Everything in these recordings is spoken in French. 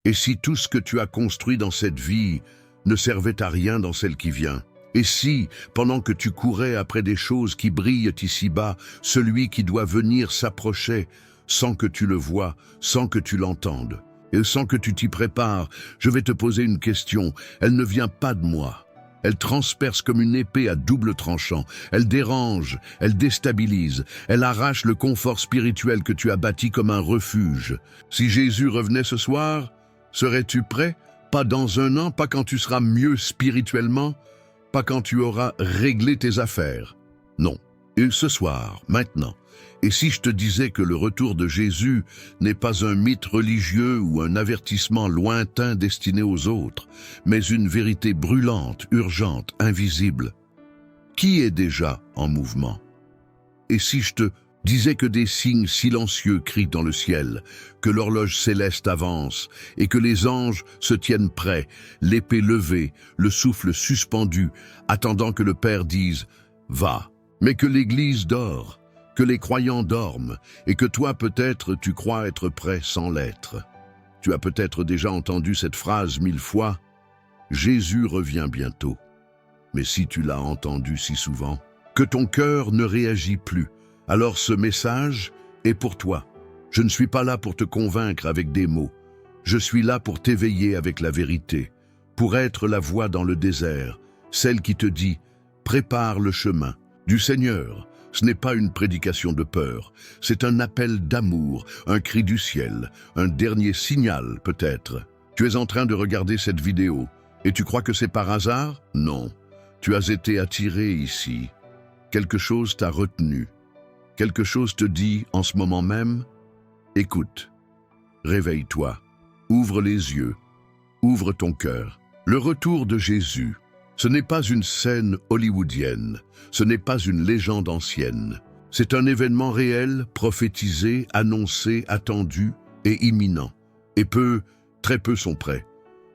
Et si tout ce que tu as construit dans cette vie ne servait à rien dans celle qui vient? Et si, pendant que tu courais après des choses qui brillent ici-bas, celui qui doit venir s'approchait sans que tu le voies, sans que tu l'entendes, et sans que tu t'y prépares, je vais te poser une question. Elle ne vient pas de moi. Elle transperce comme une épée à double tranchant. Elle dérange, elle déstabilise, elle arrache le confort spirituel que tu as bâti comme un refuge. Si Jésus revenait ce soir, serais-tu prêt? Pas dans un an, pas quand tu seras mieux spirituellement, pas quand tu auras réglé tes affaires. Non. Et ce soir, maintenant. Et si je te disais que le retour de Jésus n'est pas un mythe religieux ou un avertissement lointain destiné aux autres, mais une vérité brûlante, urgente, invisible? Qui est déjà en mouvement? Et si je te disais que des signes silencieux crient dans le ciel, que l'horloge céleste avance et que les anges se tiennent prêts, l'épée levée, le souffle suspendu, attendant que le Père dise « Va », mais que l'Église dort, que les croyants dorment et que toi peut-être tu crois être prêt sans l'être. Tu as peut-être déjà entendu cette phrase 1000 fois, « Jésus revient bientôt ». Mais si tu l'as entendu si souvent, que ton cœur ne réagit plus, alors ce message est pour toi. Je ne suis pas là pour te convaincre avec des mots. Je suis là pour t'éveiller avec la vérité, pour être la voix dans le désert, celle qui te dit « Prépare le chemin du Seigneur ». Ce n'est pas une prédication de peur, c'est un appel d'amour, un cri du ciel, un dernier signal peut-être. Tu es en train de regarder cette vidéo et tu crois que c'est par hasard? Non, tu as été attiré ici. Quelque chose t'a retenu. Quelque chose te dit en ce moment même, écoute, réveille-toi, ouvre les yeux, ouvre ton cœur. Le retour de Jésus, ce n'est pas une scène hollywoodienne, ce n'est pas une légende ancienne. C'est un événement réel, prophétisé, annoncé, attendu et imminent. Et très peu sont prêts.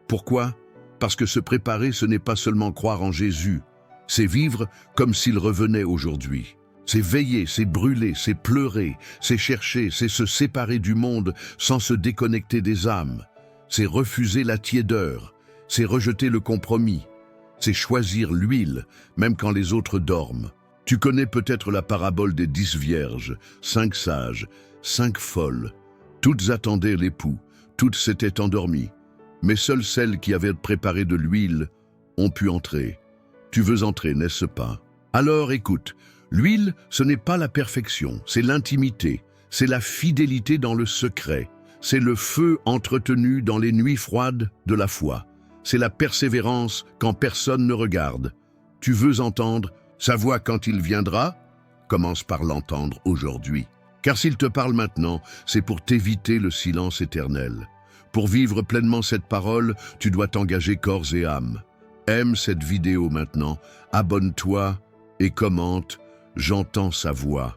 Pourquoi? Parce que se préparer, ce n'est pas seulement croire en Jésus, c'est vivre comme s'il revenait aujourd'hui. C'est veiller, c'est brûler, c'est pleurer, c'est chercher, c'est se séparer du monde sans se déconnecter des âmes. C'est refuser la tiédeur, c'est rejeter le compromis, c'est choisir l'huile, même quand les autres dorment. Tu connais peut-être la parabole des 10 vierges, 5 sages, 5 folles. Toutes attendaient l'époux, toutes s'étaient endormies, mais seules celles qui avaient préparé de l'huile ont pu entrer. Tu veux entrer, n'est-ce pas? Alors écoute. L'huile, ce n'est pas la perfection, c'est l'intimité, c'est la fidélité dans le secret, c'est le feu entretenu dans les nuits froides de la foi, c'est la persévérance quand personne ne regarde. Tu veux entendre sa voix quand il viendra? Commence par l'entendre aujourd'hui. Car s'il te parle maintenant, c'est pour t'éviter le silence éternel. Pour vivre pleinement cette parole, tu dois t'engager corps et âme. Aime cette vidéo maintenant, abonne-toi et commente. J'entends sa voix,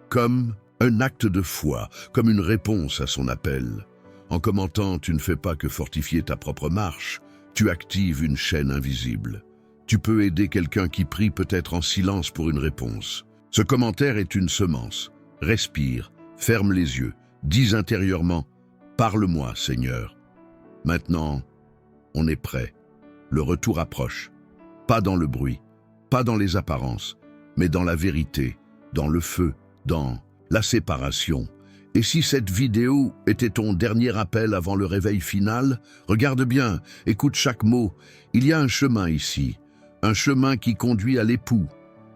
comme un acte de foi, comme une réponse à son appel. En commentant, tu ne fais pas que fortifier ta propre marche, tu actives une chaîne invisible. Tu peux aider quelqu'un qui prie peut-être en silence pour une réponse. Ce commentaire est une semence. Respire, ferme les yeux, dis intérieurement « Parle-moi, Seigneur ». Maintenant, on est prêt. Le retour approche. Pas dans le bruit, pas dans les apparences, mais dans la vérité, dans le feu, dans la séparation. Et si cette vidéo était ton dernier appel avant le réveil final, regarde bien, écoute chaque mot. Il y a un chemin ici, un chemin qui conduit à l'époux.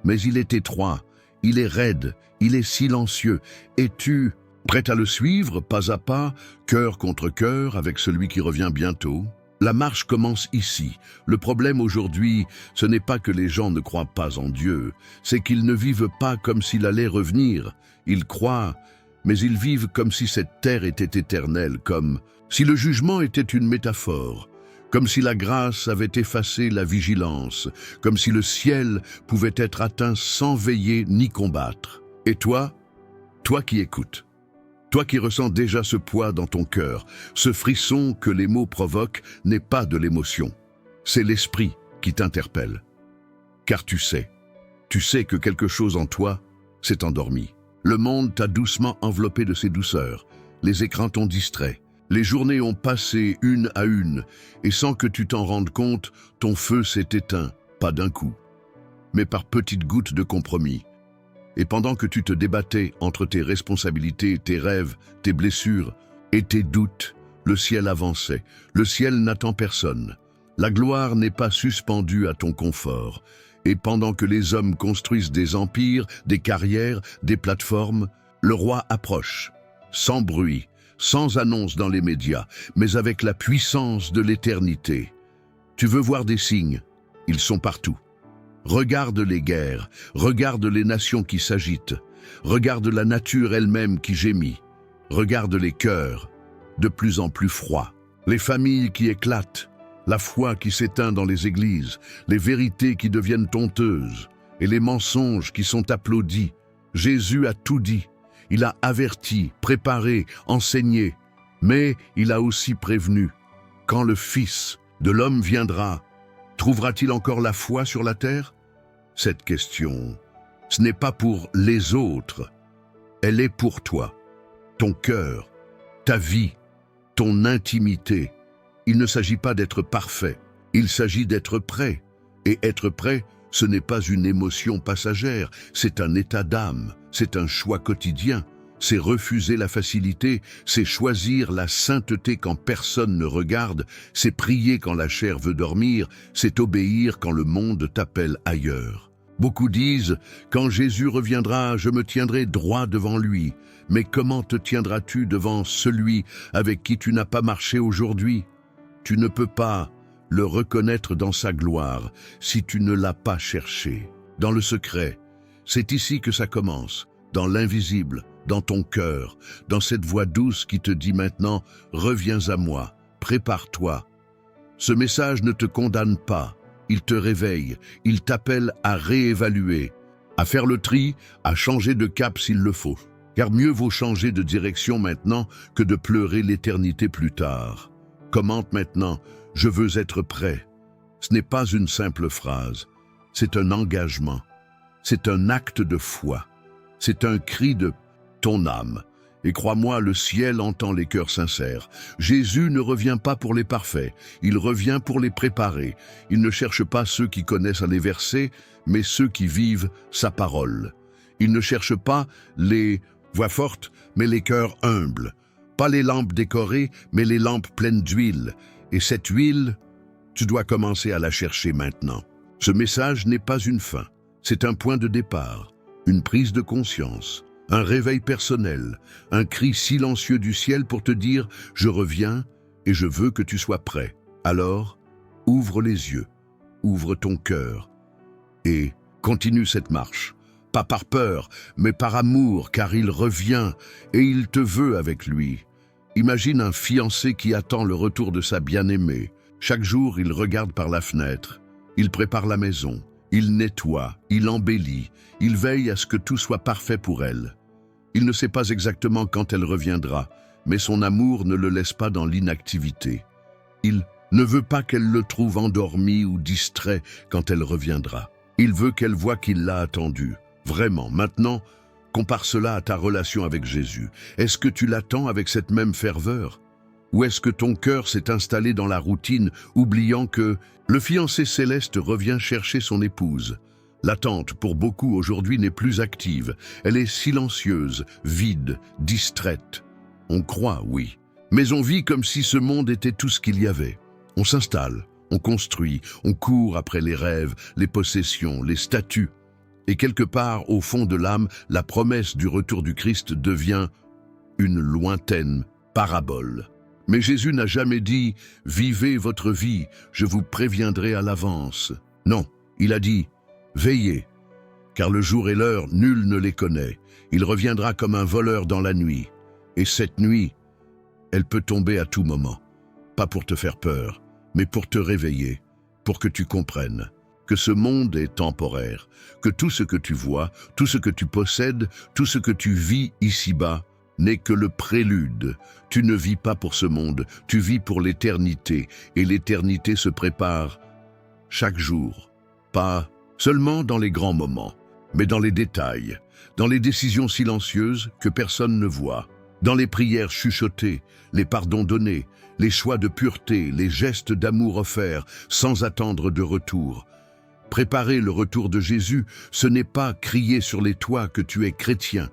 Mais il est étroit, il est raide, il est silencieux. Es-tu prêt à le suivre, pas à pas, cœur contre cœur, avec celui qui revient bientôt? La marche commence ici. Le problème aujourd'hui, ce n'est pas que les gens ne croient pas en Dieu, c'est qu'ils ne vivent pas comme s'il allait revenir. Ils croient, mais ils vivent comme si cette terre était éternelle, comme si le jugement était une métaphore, comme si la grâce avait effacé la vigilance, comme si le ciel pouvait être atteint sans veiller ni combattre. Et toi qui écoutes, toi qui ressens déjà ce poids dans ton cœur, ce frisson que les mots provoquent n'est pas de l'émotion. C'est l'esprit qui t'interpelle. Car tu sais que quelque chose en toi s'est endormi. Le monde t'a doucement enveloppé de ses douceurs. Les écrans t'ont distrait. Les journées ont passé une à une, et sans que tu t'en rendes compte, ton feu s'est éteint, pas d'un coup, mais par petites gouttes de compromis. Et pendant que tu te débattais entre tes responsabilités, tes rêves, tes blessures et tes doutes, le ciel avançait. Le ciel n'attend personne. La gloire n'est pas suspendue à ton confort. Et pendant que les hommes construisent des empires, des carrières, des plateformes, le roi approche, sans bruit, sans annonce dans les médias, mais avec la puissance de l'éternité. Tu veux voir des signes? Ils sont partout. Regarde les guerres, regarde les nations qui s'agitent, regarde la nature elle-même qui gémit, regarde les cœurs, de plus en plus froids, les familles qui éclatent, la foi qui s'éteint dans les églises, les vérités qui deviennent honteuses et les mensonges qui sont applaudis. Jésus a tout dit. Il a averti, préparé, enseigné, mais il a aussi prévenu. Quand le Fils de l'homme viendra, trouvera-t-il encore la foi sur la terre? Cette question, ce n'est pas pour les autres, elle est pour toi, ton cœur, ta vie, ton intimité. Il ne s'agit pas d'être parfait, il s'agit d'être prêt. Et être prêt, ce n'est pas une émotion passagère, c'est un état d'âme, c'est un choix quotidien. C'est refuser la facilité, c'est choisir la sainteté quand personne ne regarde, c'est prier quand la chair veut dormir, c'est obéir quand le monde t'appelle ailleurs. Beaucoup disent, quand Jésus reviendra, je me tiendrai droit devant lui. Mais comment te tiendras-tu devant celui avec qui tu n'as pas marché aujourd'hui? Tu ne peux pas le reconnaître dans sa gloire si tu ne l'as pas cherché. Dans le secret, c'est ici que ça commence, dans l'invisible, dans ton cœur, dans cette voix douce qui te dit maintenant « Reviens à moi, prépare-toi ». Ce message ne te condamne pas, il te réveille, il t'appelle à réévaluer, à faire le tri, à changer de cap s'il le faut. Car mieux vaut changer de direction maintenant que de pleurer l'éternité plus tard. Commente maintenant « Je veux être prêt ». Ce n'est pas une simple phrase, c'est un engagement, c'est un acte de foi, c'est un cri de ton âme. Et crois-moi, le ciel entend les cœurs sincères. Jésus ne revient pas pour les parfaits, il revient pour les préparer. Il ne cherche pas ceux qui connaissent les versets, mais ceux qui vivent sa parole. Il ne cherche pas les voix fortes, mais les cœurs humbles. Pas les lampes décorées, mais les lampes pleines d'huile. Et cette huile, tu dois commencer à la chercher maintenant. Ce message n'est pas une fin, c'est un point de départ, une prise de conscience. Un réveil personnel, un cri silencieux du ciel pour te dire « Je reviens et je veux que tu sois prêt ». Alors, ouvre les yeux, ouvre ton cœur et continue cette marche. Pas par peur, mais par amour, car il revient et il te veut avec lui. Imagine un fiancé qui attend le retour de sa bien-aimée. Chaque jour, il regarde par la fenêtre, il prépare la maison, il nettoie, il embellit, il veille à ce que tout soit parfait pour elle. Il ne sait pas exactement quand elle reviendra, mais son amour ne le laisse pas dans l'inactivité. Il ne veut pas qu'elle le trouve endormi ou distrait quand elle reviendra. Il veut qu'elle voie qu'il l'a attendu. Vraiment, maintenant, compare cela à ta relation avec Jésus. Est-ce que tu l'attends avec cette même ferveur? Ou est-ce que ton cœur s'est installé dans la routine, oubliant que le fiancé céleste revient chercher son épouse? L'attente, pour beaucoup aujourd'hui, n'est plus active. Elle est silencieuse, vide, distraite. On croit, oui. Mais on vit comme si ce monde était tout ce qu'il y avait. On s'installe, on construit, on court après les rêves, les possessions, les statuts. Et quelque part, au fond de l'âme, la promesse du retour du Christ devient une lointaine parabole. Mais Jésus n'a jamais dit « Vivez votre vie, je vous préviendrai à l'avance ». Non, il a dit « Veillez, car le jour et l'heure, nul ne les connaît. Il reviendra comme un voleur dans la nuit. Et cette nuit, elle peut tomber à tout moment. Pas pour te faire peur, mais pour te réveiller, pour que tu comprennes que ce monde est temporaire, que tout ce que tu vois, tout ce que tu possèdes, tout ce que tu vis ici-bas, n'est que le prélude. Tu ne vis pas pour ce monde, tu vis pour l'éternité, et l'éternité se prépare chaque jour, pas seulement dans les grands moments, mais dans les détails, dans les décisions silencieuses que personne ne voit, dans les prières chuchotées, les pardons donnés, les choix de pureté, les gestes d'amour offerts sans attendre de retour. Préparer le retour de Jésus, ce n'est pas crier sur les toits que tu es chrétien.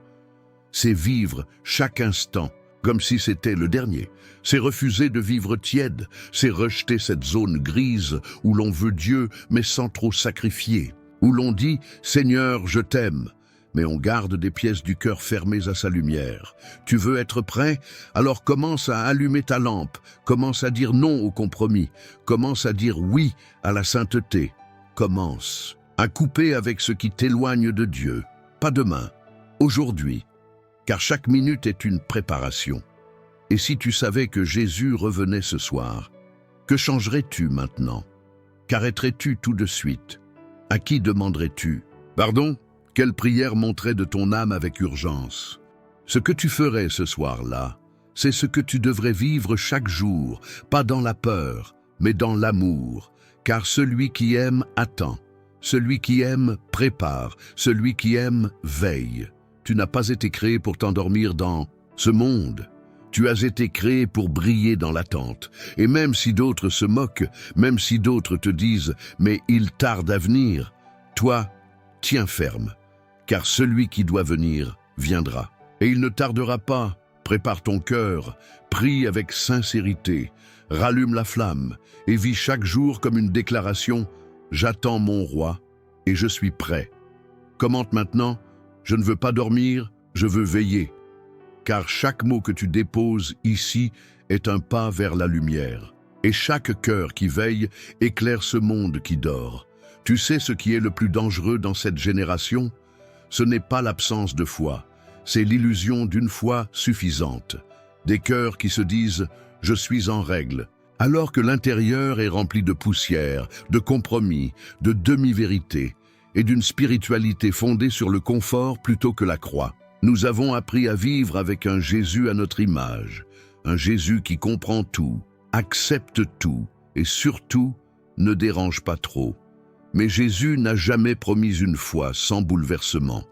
C'est vivre chaque instant comme si c'était le dernier. C'est refuser de vivre tiède, c'est rejeter cette zone grise où l'on veut Dieu mais sans trop sacrifier, où l'on dit « Seigneur, je t'aime », mais on garde des pièces du cœur fermées à sa lumière. Tu veux être prêt? Alors commence à allumer ta lampe, commence à dire non au compromis, commence à dire oui à la sainteté, commence à couper avec ce qui t'éloigne de Dieu, pas demain, aujourd'hui, car chaque minute est une préparation. Et si tu savais que Jésus revenait ce soir, que changerais-tu maintenant? Qu'arrêterais-tu tout de suite? À qui demanderais-tu? Pardon? Quelle prière monterait de ton âme avec urgence? Ce que tu ferais ce soir-là, c'est ce que tu devrais vivre chaque jour, pas dans la peur, mais dans l'amour, car celui qui aime attend, celui qui aime prépare, celui qui aime veille. Tu n'as pas été créé pour t'endormir dans ce monde. Tu as été créé pour briller dans l'attente. Et même si d'autres se moquent, même si d'autres te disent « mais il tarde à venir », toi, tiens ferme, car celui qui doit venir viendra. Et il ne tardera pas. Prépare ton cœur, prie avec sincérité, rallume la flamme et vis chaque jour comme une déclaration « J'attends mon roi et je suis prêt ». Commente maintenant « Je ne veux pas dormir, je veux veiller ». Car chaque mot que tu déposes ici est un pas vers la lumière. Et chaque cœur qui veille éclaire ce monde qui dort. Tu sais ce qui est le plus dangereux dans cette génération? Ce n'est pas l'absence de foi, c'est l'illusion d'une foi suffisante. Des cœurs qui se disent « je suis en règle », alors que l'intérieur est rempli de poussière, de compromis, de demi-vérité et d'une spiritualité fondée sur le confort plutôt que la croix. Nous avons appris à vivre avec un Jésus à notre image, un Jésus qui comprend tout, accepte tout et surtout ne dérange pas trop. Mais Jésus n'a jamais promis une foi sans bouleversement.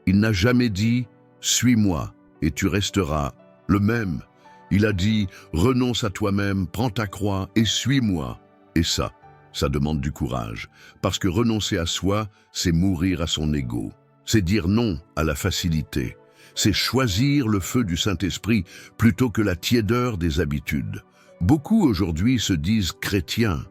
Il n'a jamais dit « suis-moi et tu resteras le même ». Il a dit « renonce à toi-même, prends ta croix et suis-moi ». Et ça demande du courage, parce que renoncer à soi, c'est mourir à son ego. C'est dire non à la facilité. C'est choisir le feu du Saint-Esprit plutôt que la tiédeur des habitudes. Beaucoup aujourd'hui se disent chrétiens,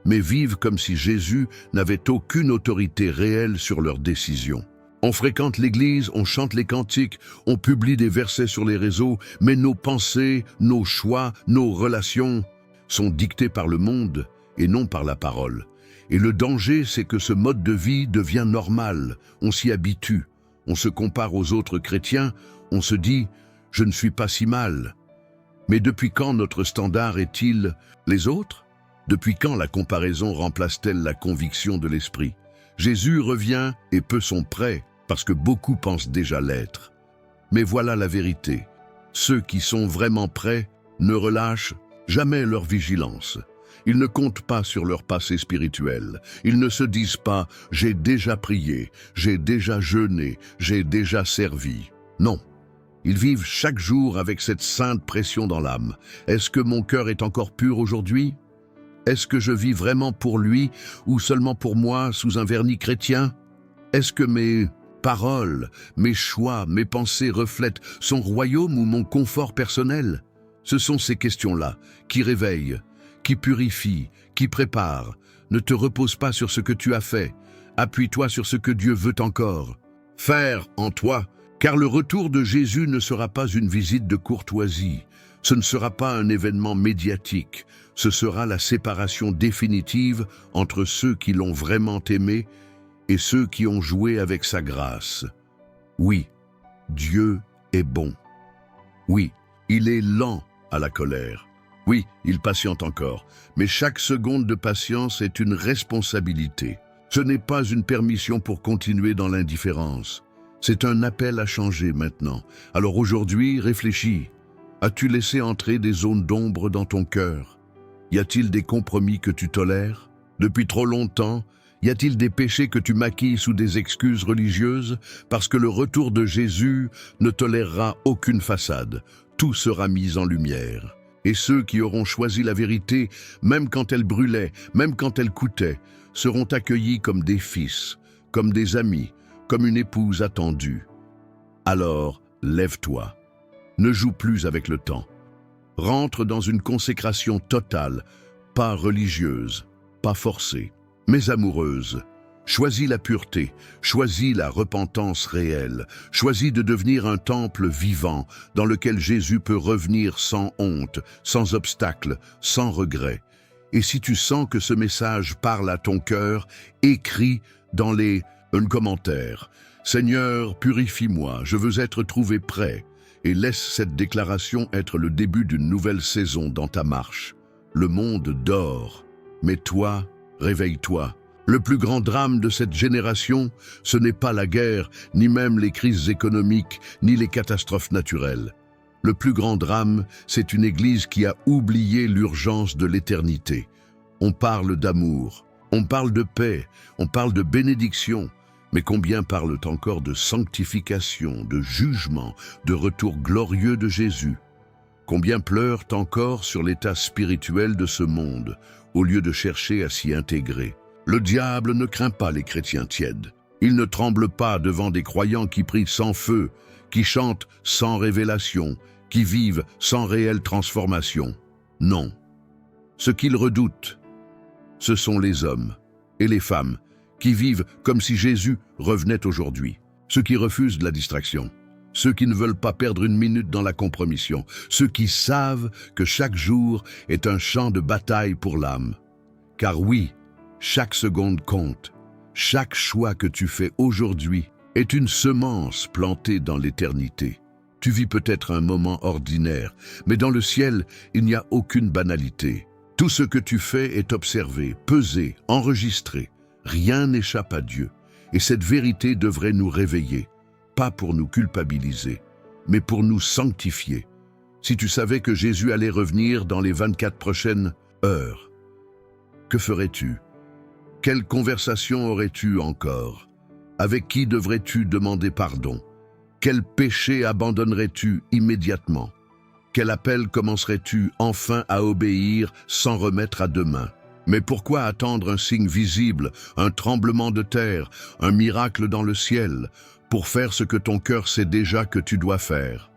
mais vivent comme si Jésus n'avait aucune autorité réelle sur leurs décisions. On fréquente l'église, on chante les cantiques, on publie des versets sur les réseaux, mais nos pensées, nos choix, nos relations sont dictés par le monde et non par la parole. Et le danger, c'est que ce mode de vie devient normal, on s'y habitue, on se compare aux autres chrétiens, on se dit « je ne suis pas si mal ». Mais depuis quand notre standard est-il les autres? Depuis quand la comparaison remplace-t-elle la conviction de l'esprit? Jésus revient et peu sont prêts, parce que beaucoup pensent déjà l'être. Mais voilà la vérité, ceux qui sont vraiment prêts ne relâchent jamais leur vigilance. Ils ne comptent pas sur leur passé spirituel. Ils ne se disent pas « j'ai déjà prié, j'ai déjà jeûné, j'ai déjà servi ». Non, ils vivent chaque jour avec cette sainte pression dans l'âme. Est-ce que mon cœur est encore pur aujourd'hui? Est-ce que je vis vraiment pour lui ou seulement pour moi sous un vernis chrétien? Est-ce que mes paroles, mes choix, mes pensées reflètent son royaume ou mon confort personnel? Ce sont ces questions-là qui réveillent, qui purifie, qui prépare. Ne te repose pas sur ce que tu as fait. Appuie-toi sur ce que Dieu veut encore faire en toi, car le retour de Jésus ne sera pas une visite de courtoisie. Ce ne sera pas un événement médiatique. Ce sera la séparation définitive entre ceux qui l'ont vraiment aimé et ceux qui ont joué avec sa grâce. Oui, Dieu est bon. Oui, il est lent à la colère. Oui, il patiente encore, mais chaque seconde de patience est une responsabilité. Ce n'est pas une permission pour continuer dans l'indifférence. C'est un appel à changer maintenant. Alors aujourd'hui, réfléchis. As-tu laissé entrer des zones d'ombre dans ton cœur? Y a-t-il des compromis que tu tolères? Depuis trop longtemps, Y a-t-il des péchés que tu maquilles sous des excuses religieuses? Parce que le retour de Jésus ne tolérera aucune façade. Tout sera mis en lumière. Et ceux qui auront choisi la vérité, même quand elle brûlait, même quand elle coûtait, seront accueillis comme des fils, comme des amis, comme une épouse attendue. Alors, lève-toi. Ne joue plus avec le temps. Rentre dans une consécration totale, pas religieuse, pas forcée, mais amoureuse. Choisis la pureté, choisis la repentance réelle, choisis de devenir un temple vivant dans lequel Jésus peut revenir sans honte, sans obstacle, sans regret. Et si tu sens que ce message parle à ton cœur, écris dans un commentaire. « Seigneur, purifie-moi, je veux être trouvé prêt. » Et laisse cette déclaration être le début d'une nouvelle saison dans ta marche. Le monde dort, mais toi, réveille-toi. Le plus grand drame de cette génération, ce n'est pas la guerre, ni même les crises économiques, ni les catastrophes naturelles. Le plus grand drame, c'est une Église qui a oublié l'urgence de l'éternité. On parle d'amour, on parle de paix, on parle de bénédiction, mais combien parlent encore de sanctification, de jugement, de retour glorieux de Jésus? Combien pleurent encore sur l'état spirituel de ce monde, au lieu de chercher à s'y intégrer? Le diable ne craint pas les chrétiens tièdes. Il ne tremble pas devant des croyants qui prient sans feu, qui chantent sans révélation, qui vivent sans réelle transformation. Non. Ce qu'il redoute, ce sont les hommes et les femmes qui vivent comme si Jésus revenait aujourd'hui. Ceux qui refusent la distraction, ceux qui ne veulent pas perdre une minute dans la compromission, ceux qui savent que chaque jour est un champ de bataille pour l'âme. Car oui, chaque seconde compte. Chaque choix que tu fais aujourd'hui est une semence plantée dans l'éternité. Tu vis peut-être un moment ordinaire, mais dans le ciel, il n'y a aucune banalité. Tout ce que tu fais est observé, pesé, enregistré. Rien n'échappe à Dieu. Et cette vérité devrait nous réveiller, pas pour nous culpabiliser, mais pour nous sanctifier. Si tu savais que Jésus allait revenir dans les 24 prochaines heures, que ferais-tu? Quelle conversation aurais-tu encore? Avec qui devrais-tu demander pardon? Quel péché abandonnerais-tu immédiatement? Quel appel commencerais-tu enfin à obéir sans remettre à demain? Mais pourquoi attendre un signe visible, un tremblement de terre, un miracle dans le ciel, pour faire ce que ton cœur sait déjà que tu dois faire?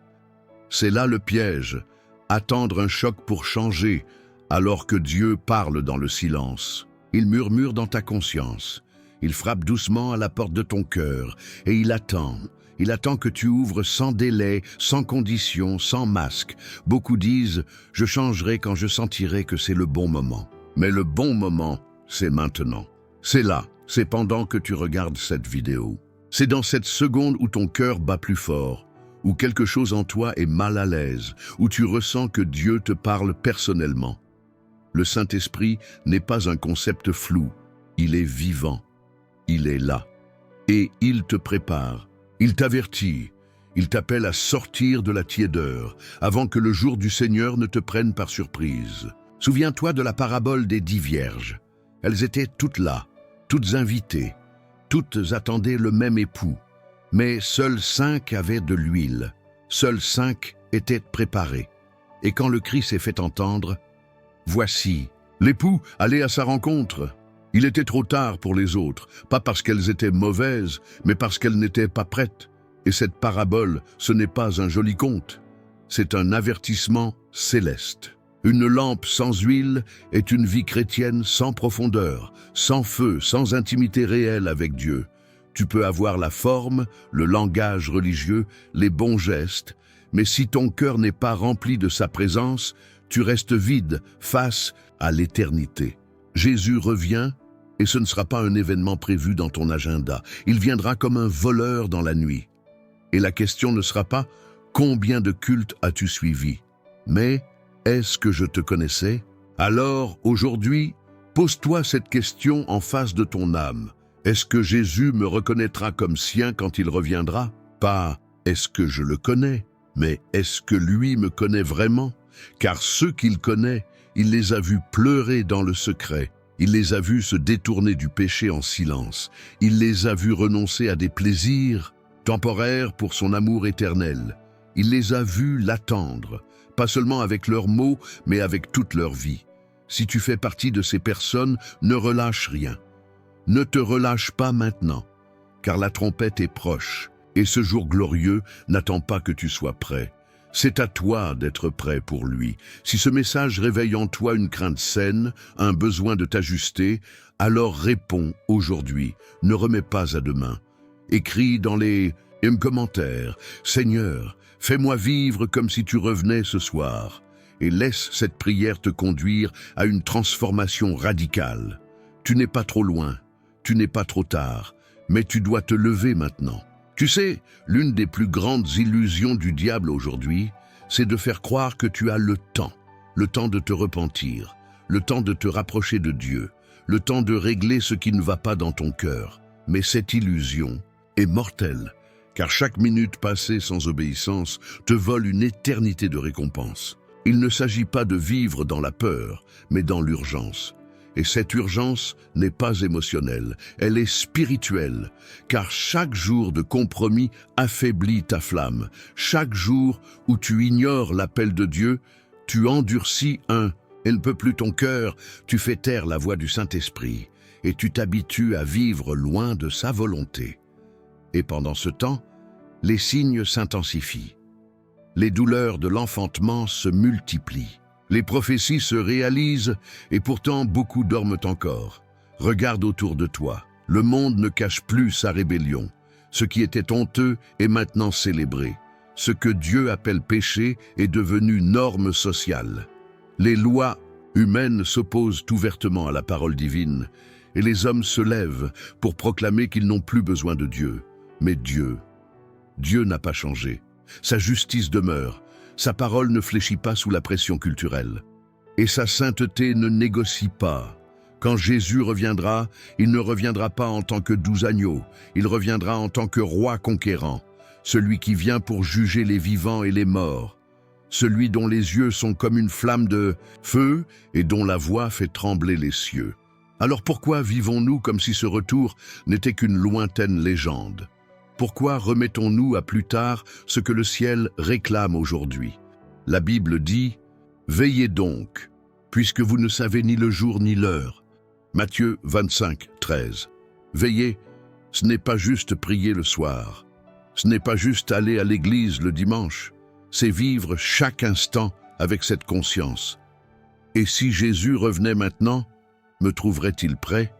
C'est là le piège, attendre un choc pour changer, alors que Dieu parle dans le silence. Il murmure dans ta conscience, il frappe doucement à la porte de ton cœur, et il attend que tu ouvres sans délai, sans condition, sans masque. Beaucoup disent « je changerai quand je sentirai que c'est le bon moment ». Mais le bon moment, c'est maintenant. C'est là, c'est pendant que tu regardes cette vidéo. C'est dans cette seconde où ton cœur bat plus fort, où quelque chose en toi est mal à l'aise, où tu ressens que Dieu te parle personnellement. Le Saint-Esprit n'est pas un concept flou, il est vivant, il est là. Et il te prépare, il t'avertit, il t'appelle à sortir de la tiédeur, avant que le jour du Seigneur ne te prenne par surprise. Souviens-toi de la parabole des 10 vierges. Elles étaient toutes là, toutes invitées, toutes attendaient le même époux. Mais seules 5 avaient de l'huile, seules 5 étaient préparées. Et quand le cri s'est fait entendre, voici, l'époux allait à sa rencontre. Il était trop tard pour les autres, pas parce qu'elles étaient mauvaises, mais parce qu'elles n'étaient pas prêtes. Et cette parabole, ce n'est pas un joli conte, c'est un avertissement céleste. Une lampe sans huile est une vie chrétienne sans profondeur, sans feu, sans intimité réelle avec Dieu. Tu peux avoir la forme, le langage religieux, les bons gestes, mais si ton cœur n'est pas rempli de sa présence, tu restes vide face à l'éternité. Jésus revient, et ce ne sera pas un événement prévu dans ton agenda. Il viendra comme un voleur dans la nuit. Et la question ne sera pas « Combien de cultes as-tu suivi ?» mais « Est-ce que je te connaissais ?» Alors, aujourd'hui, pose-toi cette question en face de ton âme. Est-ce que Jésus me reconnaîtra comme sien quand il reviendra? Pas « Est-ce que je le connais ?» mais « Est-ce que lui me connaît vraiment ?» Car ceux qu'il connaît, il les a vus pleurer dans le secret. Il les a vus se détourner du péché en silence. Il les a vus renoncer à des plaisirs temporaires pour son amour éternel. Il les a vus l'attendre, pas seulement avec leurs mots, mais avec toute leur vie. Si tu fais partie de ces personnes, ne relâche rien. Ne te relâche pas maintenant, car la trompette est proche, et ce jour glorieux n'attend pas que tu sois prêt. C'est à toi d'être prêt pour lui. Si ce message réveille en toi une crainte saine, un besoin de t'ajuster, alors réponds aujourd'hui, ne remets pas à demain. Écris dans les commentaires, « Seigneur, fais-moi vivre comme si tu revenais ce soir » et laisse cette prière te conduire à une transformation radicale. Tu n'es pas trop loin, tu n'es pas trop tard, mais tu dois te lever maintenant. Tu sais, l'une des plus grandes illusions du diable aujourd'hui, c'est de faire croire que tu as le temps de te repentir, le temps de te rapprocher de Dieu, le temps de régler ce qui ne va pas dans ton cœur. Mais cette illusion est mortelle, car chaque minute passée sans obéissance te vole une éternité de récompense. Il ne s'agit pas de vivre dans la peur, mais dans l'urgence. Et cette urgence n'est pas émotionnelle, elle est spirituelle, car chaque jour de compromis affaiblit ta flamme. Chaque jour où tu ignores l'appel de Dieu, tu endurcis et ne peut plus ton cœur, tu fais taire la voix du Saint-Esprit, et tu t'habitues à vivre loin de sa volonté. Et pendant ce temps, les signes s'intensifient. Les douleurs de l'enfantement se multiplient. Les prophéties se réalisent et pourtant beaucoup dorment encore. Regarde autour de toi. Le monde ne cache plus sa rébellion. Ce qui était honteux est maintenant célébré. Ce que Dieu appelle péché est devenu norme sociale. Les lois humaines s'opposent ouvertement à la parole divine et les hommes se lèvent pour proclamer qu'ils n'ont plus besoin de Dieu. Mais Dieu n'a pas changé. Sa justice demeure, sa parole ne fléchit pas sous la pression culturelle. Et sa sainteté ne négocie pas. Quand Jésus reviendra, il ne reviendra pas en tant que doux agneau, il reviendra en tant que roi conquérant, celui qui vient pour juger les vivants et les morts, celui dont les yeux sont comme une flamme de feu et dont la voix fait trembler les cieux. Alors pourquoi vivons-nous comme si ce retour n'était qu'une lointaine légende ? Pourquoi remettons-nous à plus tard ce que le ciel réclame aujourd'hui? La Bible dit « Veillez donc, puisque vous ne savez ni le jour ni l'heure. » Matthieu 25, 13. Veiller, ce n'est pas juste prier le soir. Ce n'est pas juste aller à l'église le dimanche. C'est vivre chaque instant avec cette conscience. Et si Jésus revenait maintenant, me trouverait-il prêt?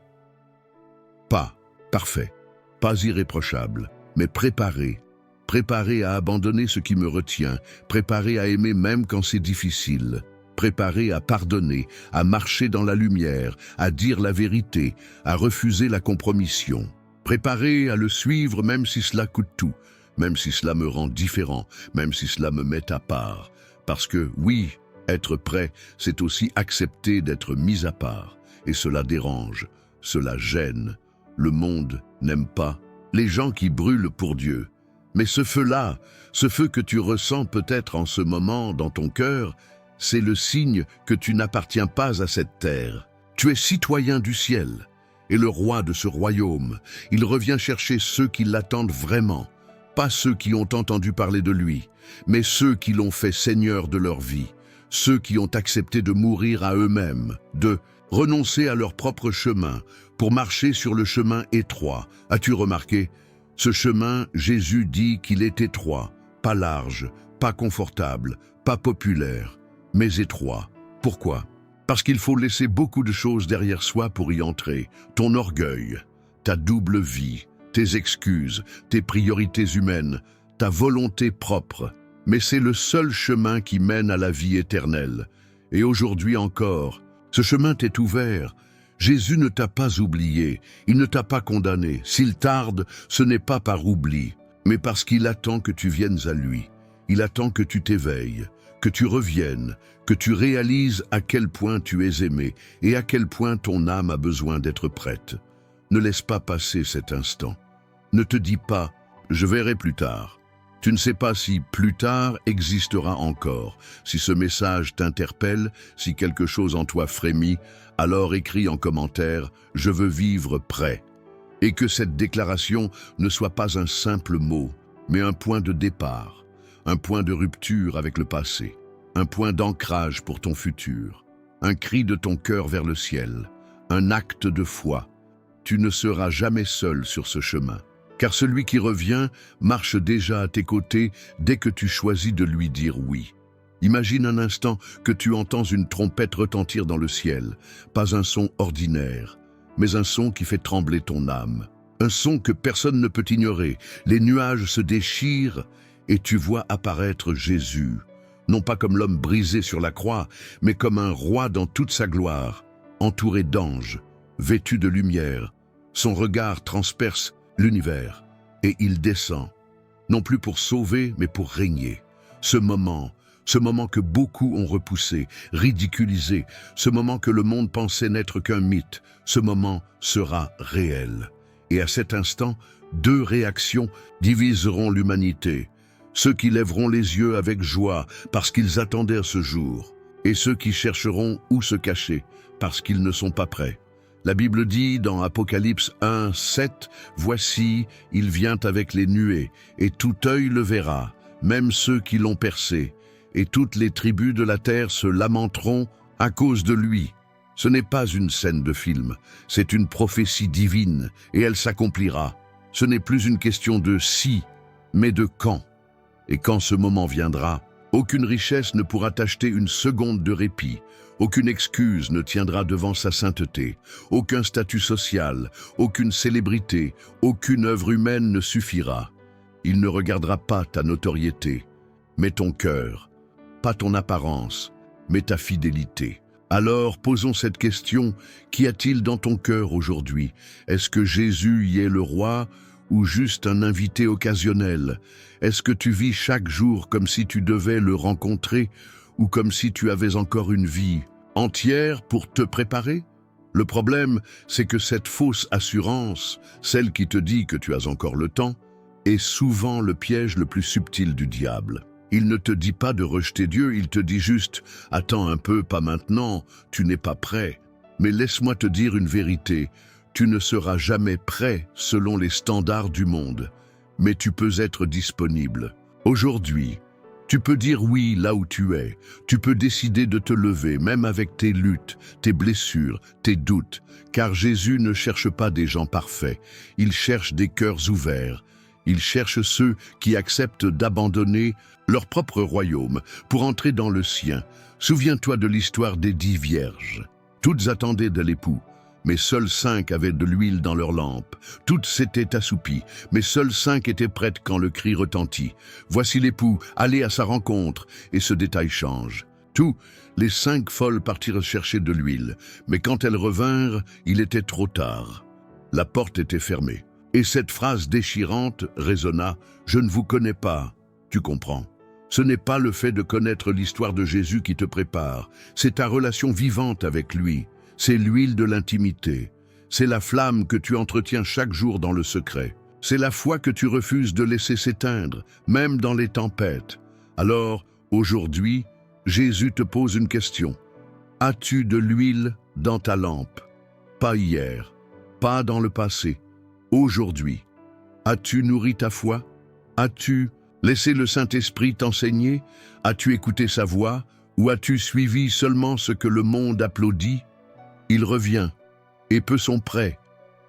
Pas parfait, pas irréprochable, mais préparé à abandonner ce qui me retient, préparé à aimer même quand c'est difficile, préparé à pardonner, à marcher dans la lumière, à dire la vérité, à refuser la compromission, préparé à le suivre même si cela coûte tout, même si cela me rend différent, même si cela me met à part. Parce que oui, être prêt, c'est aussi accepter d'être mis à part. Et cela dérange, cela gêne. Le monde n'aime pas les gens qui brûlent pour Dieu. Mais ce feu-là, ce feu que tu ressens peut-être en ce moment dans ton cœur, c'est le signe que tu n'appartiens pas à cette terre. Tu es citoyen du ciel et le roi de ce royaume. Il revient chercher ceux qui l'attendent vraiment, pas ceux qui ont entendu parler de lui, mais ceux qui l'ont fait seigneur de leur vie, ceux qui ont accepté de mourir à eux-mêmes, de renoncer à leur propre chemin pour marcher sur le chemin étroit. As-tu remarqué? Ce chemin, Jésus dit qu'il est étroit, pas large, pas confortable, pas populaire, mais étroit. Pourquoi? Parce qu'il faut laisser beaucoup de choses derrière soi pour y entrer. Ton orgueil, ta double vie, tes excuses, tes priorités humaines, ta volonté propre. Mais c'est le seul chemin qui mène à la vie éternelle. Et aujourd'hui encore, ce chemin t'est ouvert. Jésus ne t'a pas oublié, il ne t'a pas condamné. S'il tarde, ce n'est pas par oubli, mais parce qu'il attend que tu viennes à lui. Il attend que tu t'éveilles, que tu reviennes, que tu réalises à quel point tu es aimé et à quel point ton âme a besoin d'être prête. Ne laisse pas passer cet instant. Ne te dis pas « je verrai plus tard ». Tu ne sais pas si plus tard existera encore. Si ce message t'interpelle, si quelque chose en toi frémit, alors écris en commentaire « Je veux vivre prêt ». Et que cette déclaration ne soit pas un simple mot, mais un point de départ, un point de rupture avec le passé, un point d'ancrage pour ton futur, un cri de ton cœur vers le ciel, un acte de foi. Tu ne seras jamais seul sur ce chemin. Car celui qui revient marche déjà à tes côtés dès que tu choisis de lui dire oui. Imagine un instant que tu entends une trompette retentir dans le ciel, pas un son ordinaire, mais un son qui fait trembler ton âme. Un son que personne ne peut ignorer. Les nuages se déchirent et tu vois apparaître Jésus, non pas comme l'homme brisé sur la croix, mais comme un roi dans toute sa gloire, entouré d'anges, vêtu de lumière. Son regard transperce l'univers, et il descend, non plus pour sauver, mais pour régner. Ce moment que beaucoup ont repoussé, ridiculisé, ce moment que le monde pensait n'être qu'un mythe, ce moment sera réel. Et à cet instant, deux réactions diviseront l'humanité. Ceux qui lèveront les yeux avec joie parce qu'ils attendaient ce jour, et ceux qui chercheront où se cacher parce qu'ils ne sont pas prêts. La Bible dit dans Apocalypse 1, 7, « Voici, il vient avec les nuées, et tout œil le verra, même ceux qui l'ont percé, et toutes les tribus de la terre se lamenteront à cause de lui. » Ce n'est pas une scène de film, c'est une prophétie divine, et elle s'accomplira. Ce n'est plus une question de si, mais de quand. Et quand ce moment viendra, aucune richesse ne pourra t'acheter une seconde de répit. Aucune excuse ne tiendra devant sa sainteté, aucun statut social, aucune célébrité, aucune œuvre humaine ne suffira. Il ne regardera pas ta notoriété, mais ton cœur, pas ton apparence, mais ta fidélité. Alors posons cette question, qu'y a-t-il dans ton cœur aujourd'hui? Est-ce que Jésus y est le roi ou juste un invité occasionnel? Est-ce que tu vis chaque jour comme si tu devais le rencontrer ou comme si tu avais encore une vie entière pour te préparer? Le problème, c'est que cette fausse assurance, celle qui te dit que tu as encore le temps, est souvent le piège le plus subtil du diable. Il ne te dit pas de rejeter Dieu, il te dit juste « Attends un peu, pas maintenant, tu n'es pas prêt. » Mais laisse-moi te dire une vérité, tu ne seras jamais prêt selon les standards du monde, mais tu peux être disponible. Aujourd'hui, tu peux dire oui là où tu es. Tu peux décider de te lever, même avec tes luttes, tes blessures, tes doutes. Car Jésus ne cherche pas des gens parfaits. Il cherche des cœurs ouverts. Il cherche ceux qui acceptent d'abandonner leur propre royaume pour entrer dans le sien. Souviens-toi de l'histoire des 10 vierges. Toutes attendaient de l'époux, mais seules 5 avaient de l'huile dans leurs lampes. Toutes s'étaient assoupies, mais seules 5 étaient prêtes quand le cri retentit. Voici l'époux, allez à sa rencontre, et ce détail change. Tous les 5 folles partirent chercher de l'huile, mais quand elles revinrent, il était trop tard. La porte était fermée, et cette phrase déchirante résonna « Je ne vous connais pas ». Tu comprends? Ce n'est pas le fait de connaître l'histoire de Jésus qui te prépare, c'est ta relation vivante avec lui. C'est l'huile de l'intimité. C'est la flamme que tu entretiens chaque jour dans le secret. C'est la foi que tu refuses de laisser s'éteindre, même dans les tempêtes. Alors, aujourd'hui, Jésus te pose une question. As-tu de l'huile dans ta lampe? Pas hier, pas dans le passé, aujourd'hui. As-tu nourri ta foi? As-tu laissé le Saint-Esprit t'enseigner? As-tu écouté sa voix? Ou as-tu suivi seulement ce que le monde applaudit? Il revient, et peu sont prêts,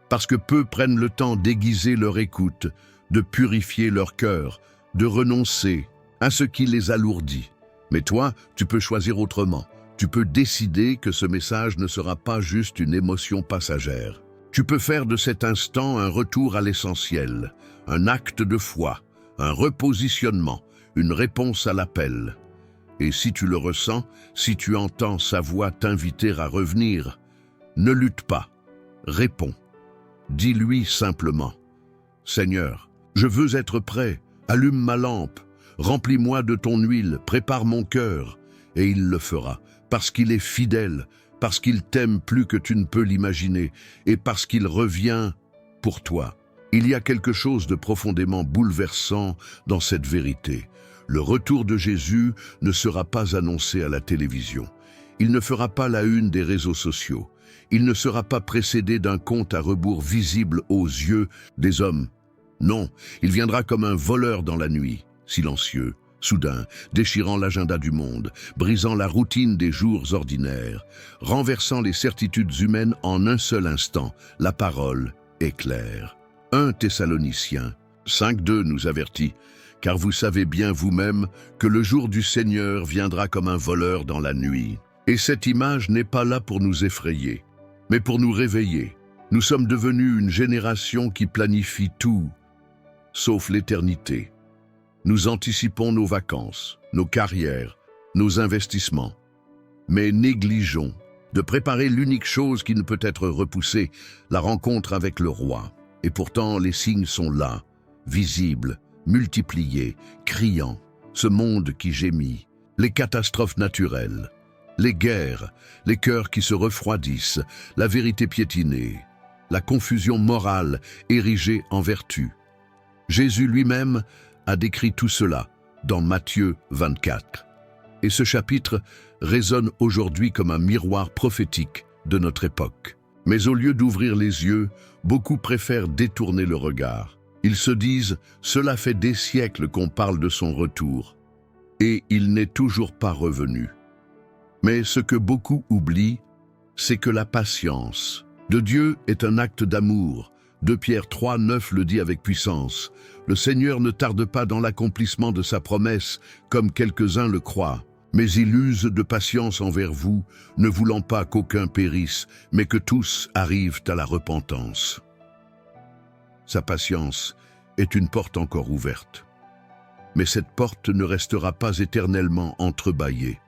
parce que peu prennent le temps d'aiguiser leur écoute, de purifier leur cœur, de renoncer à ce qui les alourdit. Mais toi, tu peux choisir autrement. Tu peux décider que ce message ne sera pas juste une émotion passagère. Tu peux faire de cet instant un retour à l'essentiel, un acte de foi, un repositionnement, une réponse à l'appel. Et si tu le ressens, si tu entends sa voix t'inviter à revenir, ne lutte pas, réponds. Dis-lui simplement, « Seigneur, je veux être prêt, allume ma lampe, remplis-moi de ton huile, prépare mon cœur. » Et il le fera, parce qu'il est fidèle, parce qu'il t'aime plus que tu ne peux l'imaginer, et parce qu'il revient pour toi. Il y a quelque chose de profondément bouleversant dans cette vérité. Le retour de Jésus ne sera pas annoncé à la télévision. Il ne fera pas la une des réseaux sociaux. Il ne sera pas précédé d'un compte à rebours visible aux yeux des hommes. Non, il viendra comme un voleur dans la nuit, silencieux, soudain, déchirant l'agenda du monde, brisant la routine des jours ordinaires, renversant les certitudes humaines en un seul instant. La parole est claire. 1 Thessaloniciens 5:2 nous avertit, « Car vous savez bien vous-même que le jour du Seigneur viendra comme un voleur dans la nuit. » Et cette image n'est pas là pour nous effrayer, mais pour nous réveiller. Nous sommes devenus une génération qui planifie tout, sauf l'éternité. Nous anticipons nos vacances, nos carrières, nos investissements, mais négligeons de préparer l'unique chose qui ne peut être repoussée, la rencontre avec le roi. Et pourtant, les signes sont là, visibles, multipliés, criants. Ce monde qui gémit, les catastrophes naturelles, les guerres, les cœurs qui se refroidissent, la vérité piétinée, la confusion morale érigée en vertu. Jésus lui-même a décrit tout cela dans Matthieu 24. Et ce chapitre résonne aujourd'hui comme un miroir prophétique de notre époque. Mais au lieu d'ouvrir les yeux, beaucoup préfèrent détourner le regard. Ils se disent « Cela fait des siècles qu'on parle de son retour, et il n'est toujours pas revenu. » Mais ce que beaucoup oublient, c'est que la patience de Dieu est un acte d'amour. 2 Pierre 3:9 le dit avec puissance. Le Seigneur ne tarde pas dans l'accomplissement de sa promesse, comme quelques-uns le croient. Mais il use de patience envers vous, ne voulant pas qu'aucun périsse, mais que tous arrivent à la repentance. Sa patience est une porte encore ouverte. Mais cette porte ne restera pas éternellement entrebâillée.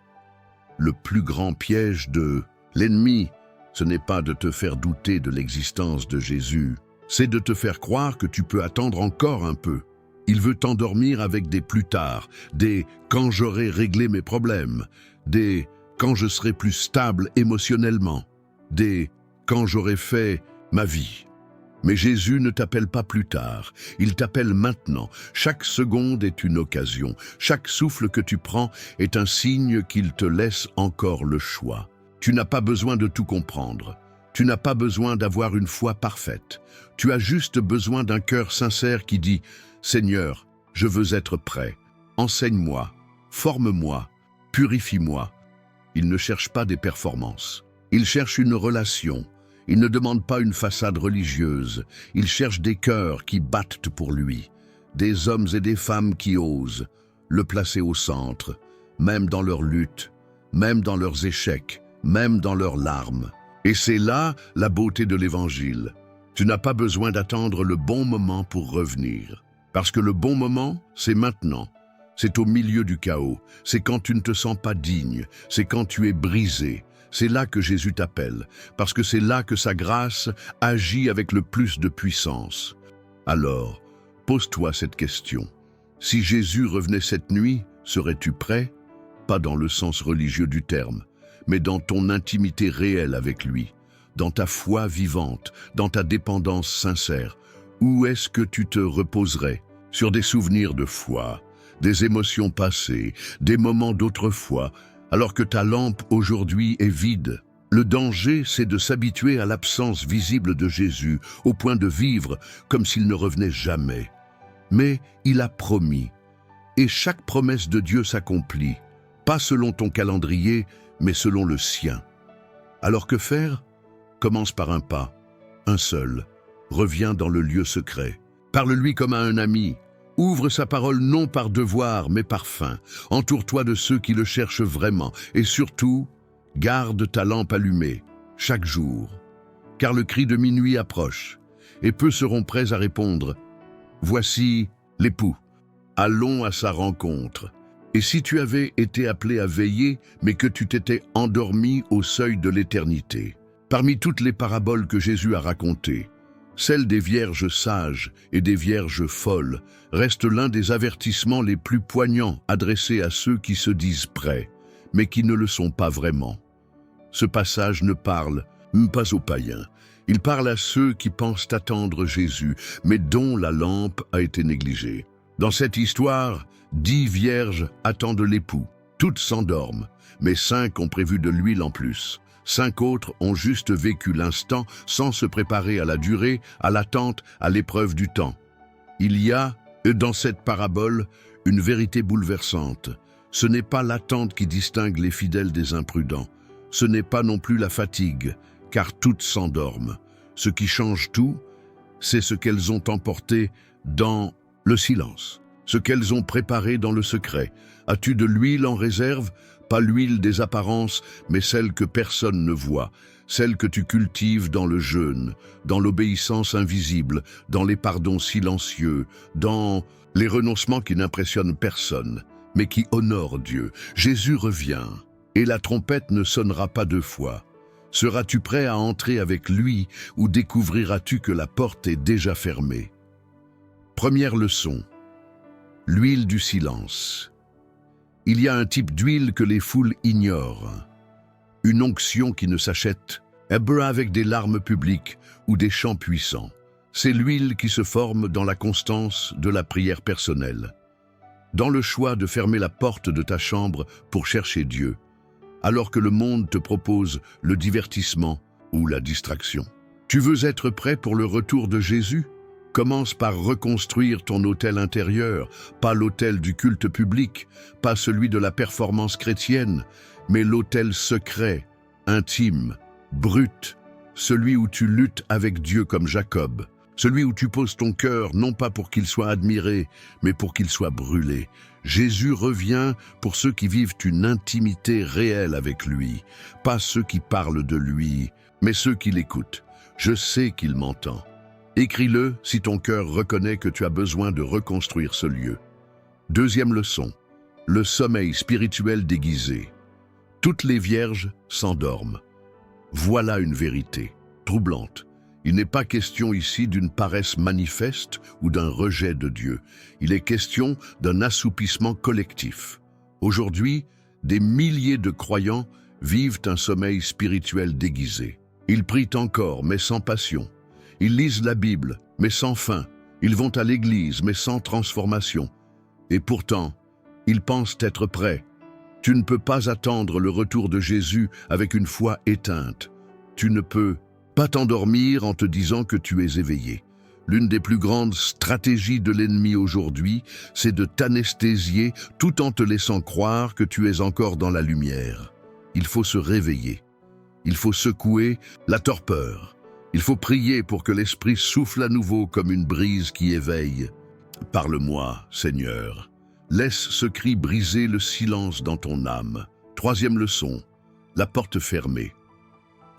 Le plus grand piège de l'ennemi, ce n'est pas de te faire douter de l'existence de Jésus, c'est de te faire croire que tu peux attendre encore un peu. Il veut t'endormir avec des plus tard, des « quand j'aurai réglé mes problèmes », des « quand je serai plus stable émotionnellement », des « quand j'aurai fait ma vie ». Mais Jésus ne t'appelle pas plus tard, il t'appelle maintenant. Chaque seconde est une occasion, chaque souffle que tu prends est un signe qu'il te laisse encore le choix. Tu n'as pas besoin de tout comprendre. Tu n'as pas besoin d'avoir une foi parfaite. Tu as juste besoin d'un cœur sincère qui dit « Seigneur, je veux être prêt. Enseigne-moi, forme-moi, purifie-moi. » Il ne cherche pas des performances. Il cherche une relation. Il ne demande pas une façade religieuse. Il cherche des cœurs qui battent pour lui. Des hommes et des femmes qui osent le placer au centre, même dans leurs luttes, même dans leurs échecs, même dans leurs larmes. Et c'est là la beauté de l'Évangile. Tu n'as pas besoin d'attendre le bon moment pour revenir. Parce que le bon moment, c'est maintenant. C'est au milieu du chaos. C'est quand tu ne te sens pas digne. C'est quand tu es brisé. C'est là que Jésus t'appelle. Parce que c'est là que sa grâce agit avec le plus de puissance. Alors, pose-toi cette question. Si Jésus revenait cette nuit, serais-tu prêt? Pas dans le sens religieux du terme, mais dans ton intimité réelle avec lui, dans ta foi vivante, dans ta dépendance sincère. Où est-ce que tu te reposerais? Sur des souvenirs de foi, des émotions passées, des moments d'autrefois, alors que ta lampe aujourd'hui est vide. Le danger, c'est de s'habituer à l'absence visible de Jésus, au point de vivre comme s'il ne revenait jamais. Mais il a promis, et chaque promesse de Dieu s'accomplit, pas selon ton calendrier, mais selon le sien. Alors que faire? Commence par un pas, un seul. Reviens dans le lieu secret. Parle-lui comme à un ami. Ouvre sa parole non par devoir, mais par faim. Entoure-toi de ceux qui le cherchent vraiment. Et surtout, garde ta lampe allumée, chaque jour. Car le cri de minuit approche, et peu seront prêts à répondre. Voici l'époux. Allons à sa rencontre. Et si tu avais été appelé à veiller, mais que tu t'étais endormi au seuil de l'éternité? Parmi toutes les paraboles que Jésus a racontées, celle des vierges sages et des vierges folles reste l'un des avertissements les plus poignants adressés à ceux qui se disent prêts, mais qui ne le sont pas vraiment. Ce passage ne parle pas aux païens, Il parle à ceux qui pensent attendre Jésus, mais dont la lampe a été négligée. Dans cette histoire, 10 vierges attendent l'époux. Toutes s'endorment, mais 5 ont prévu de l'huile en plus. 5 autres ont juste vécu l'instant sans se préparer à la durée, à l'attente, à l'épreuve du temps. Il y a, dans cette parabole, une vérité bouleversante. Ce n'est pas l'attente qui distingue les fidèles des imprudents. Ce n'est pas non plus la fatigue, car toutes s'endorment. Ce qui change tout, c'est ce qu'elles ont emporté dans le silence, ce qu'elles ont préparé dans le secret. As-tu de l'huile en réserve? Pas l'huile des apparences, mais celle que personne ne voit, celle que tu cultives dans le jeûne, dans l'obéissance invisible, dans les pardons silencieux, dans les renoncements qui n'impressionnent personne, mais qui honorent Dieu. Jésus revient, et la trompette ne sonnera pas 2 fois. Seras-tu prêt à entrer avec lui ou découvriras-tu que la porte est déjà fermée? Première leçon. L'huile du silence. Il y a un type d'huile que les foules ignorent. Une onction qui ne s'achète, avec des larmes publiques ou des chants puissants. C'est l'huile qui se forme dans la constance de la prière personnelle. Dans le choix de fermer la porte de ta chambre pour chercher Dieu, alors que le monde te propose le divertissement ou la distraction. Tu veux être prêt pour le retour de Jésus? Commence par reconstruire ton autel intérieur, pas l'autel du culte public, pas celui de la performance chrétienne, mais l'autel secret, intime, brut, celui où tu luttes avec Dieu comme Jacob, celui où tu poses ton cœur non pas pour qu'il soit admiré, mais pour qu'il soit brûlé. Jésus revient pour ceux qui vivent une intimité réelle avec lui, pas ceux qui parlent de lui, mais ceux qui l'écoutent. Je sais qu'il m'entend. Écris-le si ton cœur reconnaît que tu as besoin de reconstruire ce lieu. Deuxième leçon, le sommeil spirituel déguisé. Toutes les vierges s'endorment. Voilà une vérité troublante. Il n'est pas question ici d'une paresse manifeste ou d'un rejet de Dieu. Il est question d'un assoupissement collectif. Aujourd'hui, des milliers de croyants vivent un sommeil spirituel déguisé. Ils prient encore, mais sans passion. Ils lisent la Bible, mais sans fin. Ils vont à l'église, mais sans transformation. Et pourtant, ils pensent être prêts. Tu ne peux pas attendre le retour de Jésus avec une foi éteinte. Tu ne peux pas t'endormir en te disant que tu es éveillé. L'une des plus grandes stratégies de l'ennemi aujourd'hui, c'est de t'anesthésier tout en te laissant croire que tu es encore dans la lumière. Il faut se réveiller. Il faut secouer la torpeur. Il faut prier pour que l'Esprit souffle à nouveau comme une brise qui éveille. Parle-moi, Seigneur. Laisse ce cri briser le silence dans ton âme. Troisième leçon, la porte fermée.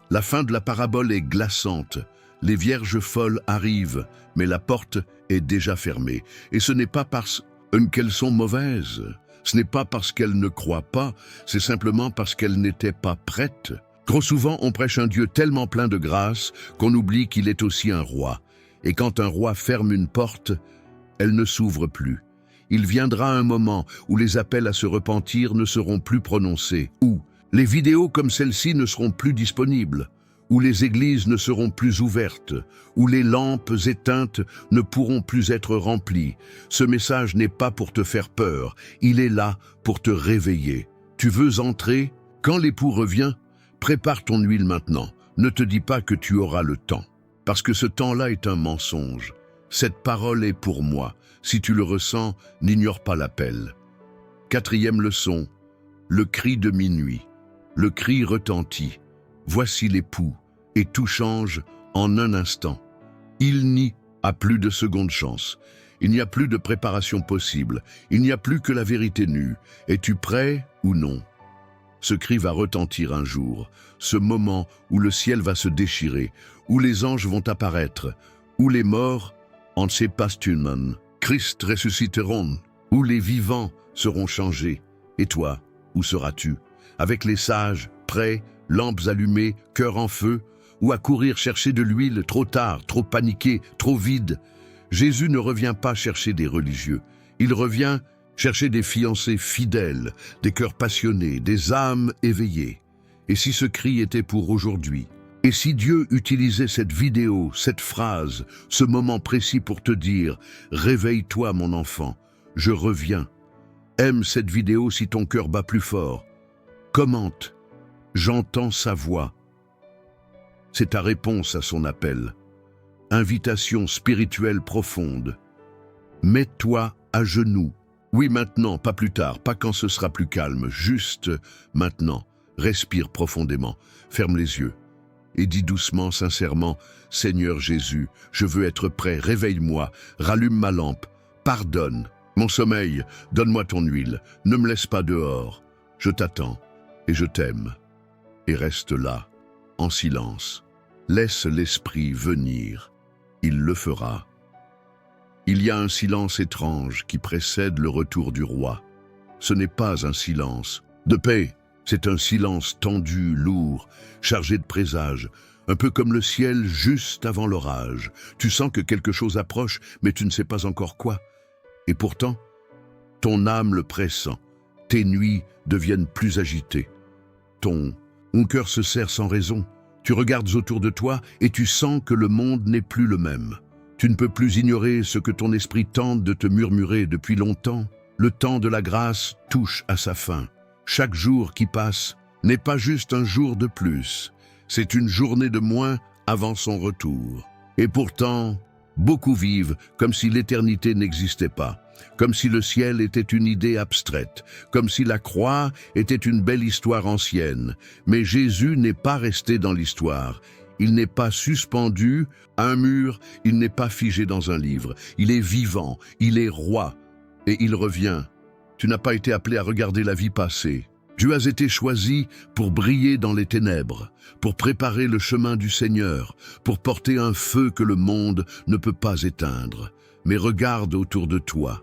La fin de la parabole est glaçante. Les vierges folles arrivent, mais la porte est déjà fermée. Et ce n'est pas parce qu'elles sont mauvaises. Ce n'est pas parce qu'elles ne croient pas, c'est simplement parce qu'elles n'étaient pas prêtes. Trop souvent, on prêche un Dieu tellement plein de grâce qu'on oublie qu'il est aussi un roi. Et quand un roi ferme une porte, elle ne s'ouvre plus. Il viendra un moment où les appels à se repentir ne seront plus prononcés, où les vidéos comme celle-ci ne seront plus disponibles, où les églises ne seront plus ouvertes, où les lampes éteintes ne pourront plus être remplies. Ce message n'est pas pour te faire peur, il est là pour te réveiller. Tu veux entrer? Quand l'époux revient, prépare ton huile maintenant. Ne te dis pas que tu auras le temps, parce que ce temps-là est un mensonge. Cette parole est pour moi. Si tu le ressens, n'ignore pas l'appel. Quatrième leçon, le cri de minuit. Le cri retentit. Voici l'époux, et tout change en un instant. Il n'y a plus de seconde chance. Il n'y a plus de préparation possible. Il n'y a plus que la vérité nue. Es-tu prêt ou non? Ce cri va retentir un jour, ce moment où le ciel va se déchirer, où les anges vont apparaître, où les morts en sépastumen, Christ ressusciteront, où les vivants seront changés. Et toi, où seras-tu? Avec les sages, prêts, lampes allumées, cœur en feu, ou à courir chercher de l'huile trop tard, trop paniqué, trop vide? Jésus ne revient pas chercher des religieux, il revient chercher des fiancés fidèles, des cœurs passionnés, des âmes éveillées. Et si ce cri était pour aujourd'hui? Et si Dieu utilisait cette vidéo, cette phrase, ce moment précis pour te dire « Réveille-toi mon enfant, je reviens ». Aime cette vidéo si ton cœur bat plus fort. Commente « J'entends sa voix ». C'est ta réponse à son appel. Invitation spirituelle profonde. Mets-toi à genoux. Oui, maintenant, pas plus tard, pas quand ce sera plus calme, juste maintenant. Respire profondément, ferme les yeux et dis doucement, sincèrement, « Seigneur Jésus, je veux être prêt, réveille-moi, rallume ma lampe, pardonne. Mon sommeil, donne-moi ton huile, ne me laisse pas dehors. Je t'attends et je t'aime. » Et reste là, en silence. Laisse l'Esprit venir, il le fera. Il y a un silence étrange qui précède le retour du roi. Ce n'est pas un silence de paix. C'est un silence tendu, lourd, chargé de présages, un peu comme le ciel juste avant l'orage. Tu sens que quelque chose approche, mais tu ne sais pas encore quoi. Et pourtant, ton âme le pressent. Tes nuits deviennent plus agitées. Ton cœur se serre sans raison. Tu regardes autour de toi et tu sens que le monde n'est plus le même. Tu ne peux plus ignorer ce que ton esprit tente de te murmurer depuis longtemps. Le temps de la grâce touche à sa fin. Chaque jour qui passe n'est pas juste un jour de plus, c'est une journée de moins avant son retour. Et pourtant, beaucoup vivent comme si l'éternité n'existait pas, comme si le ciel était une idée abstraite, comme si la croix était une belle histoire ancienne. Mais Jésus n'est pas resté dans l'histoire. Il n'est pas suspendu à un mur, il n'est pas figé dans un livre. Il est vivant, il est roi, et il revient. Tu n'as pas été appelé à regarder la vie passer. Tu as été choisi pour briller dans les ténèbres, pour préparer le chemin du Seigneur, pour porter un feu que le monde ne peut pas éteindre. Mais regarde autour de toi.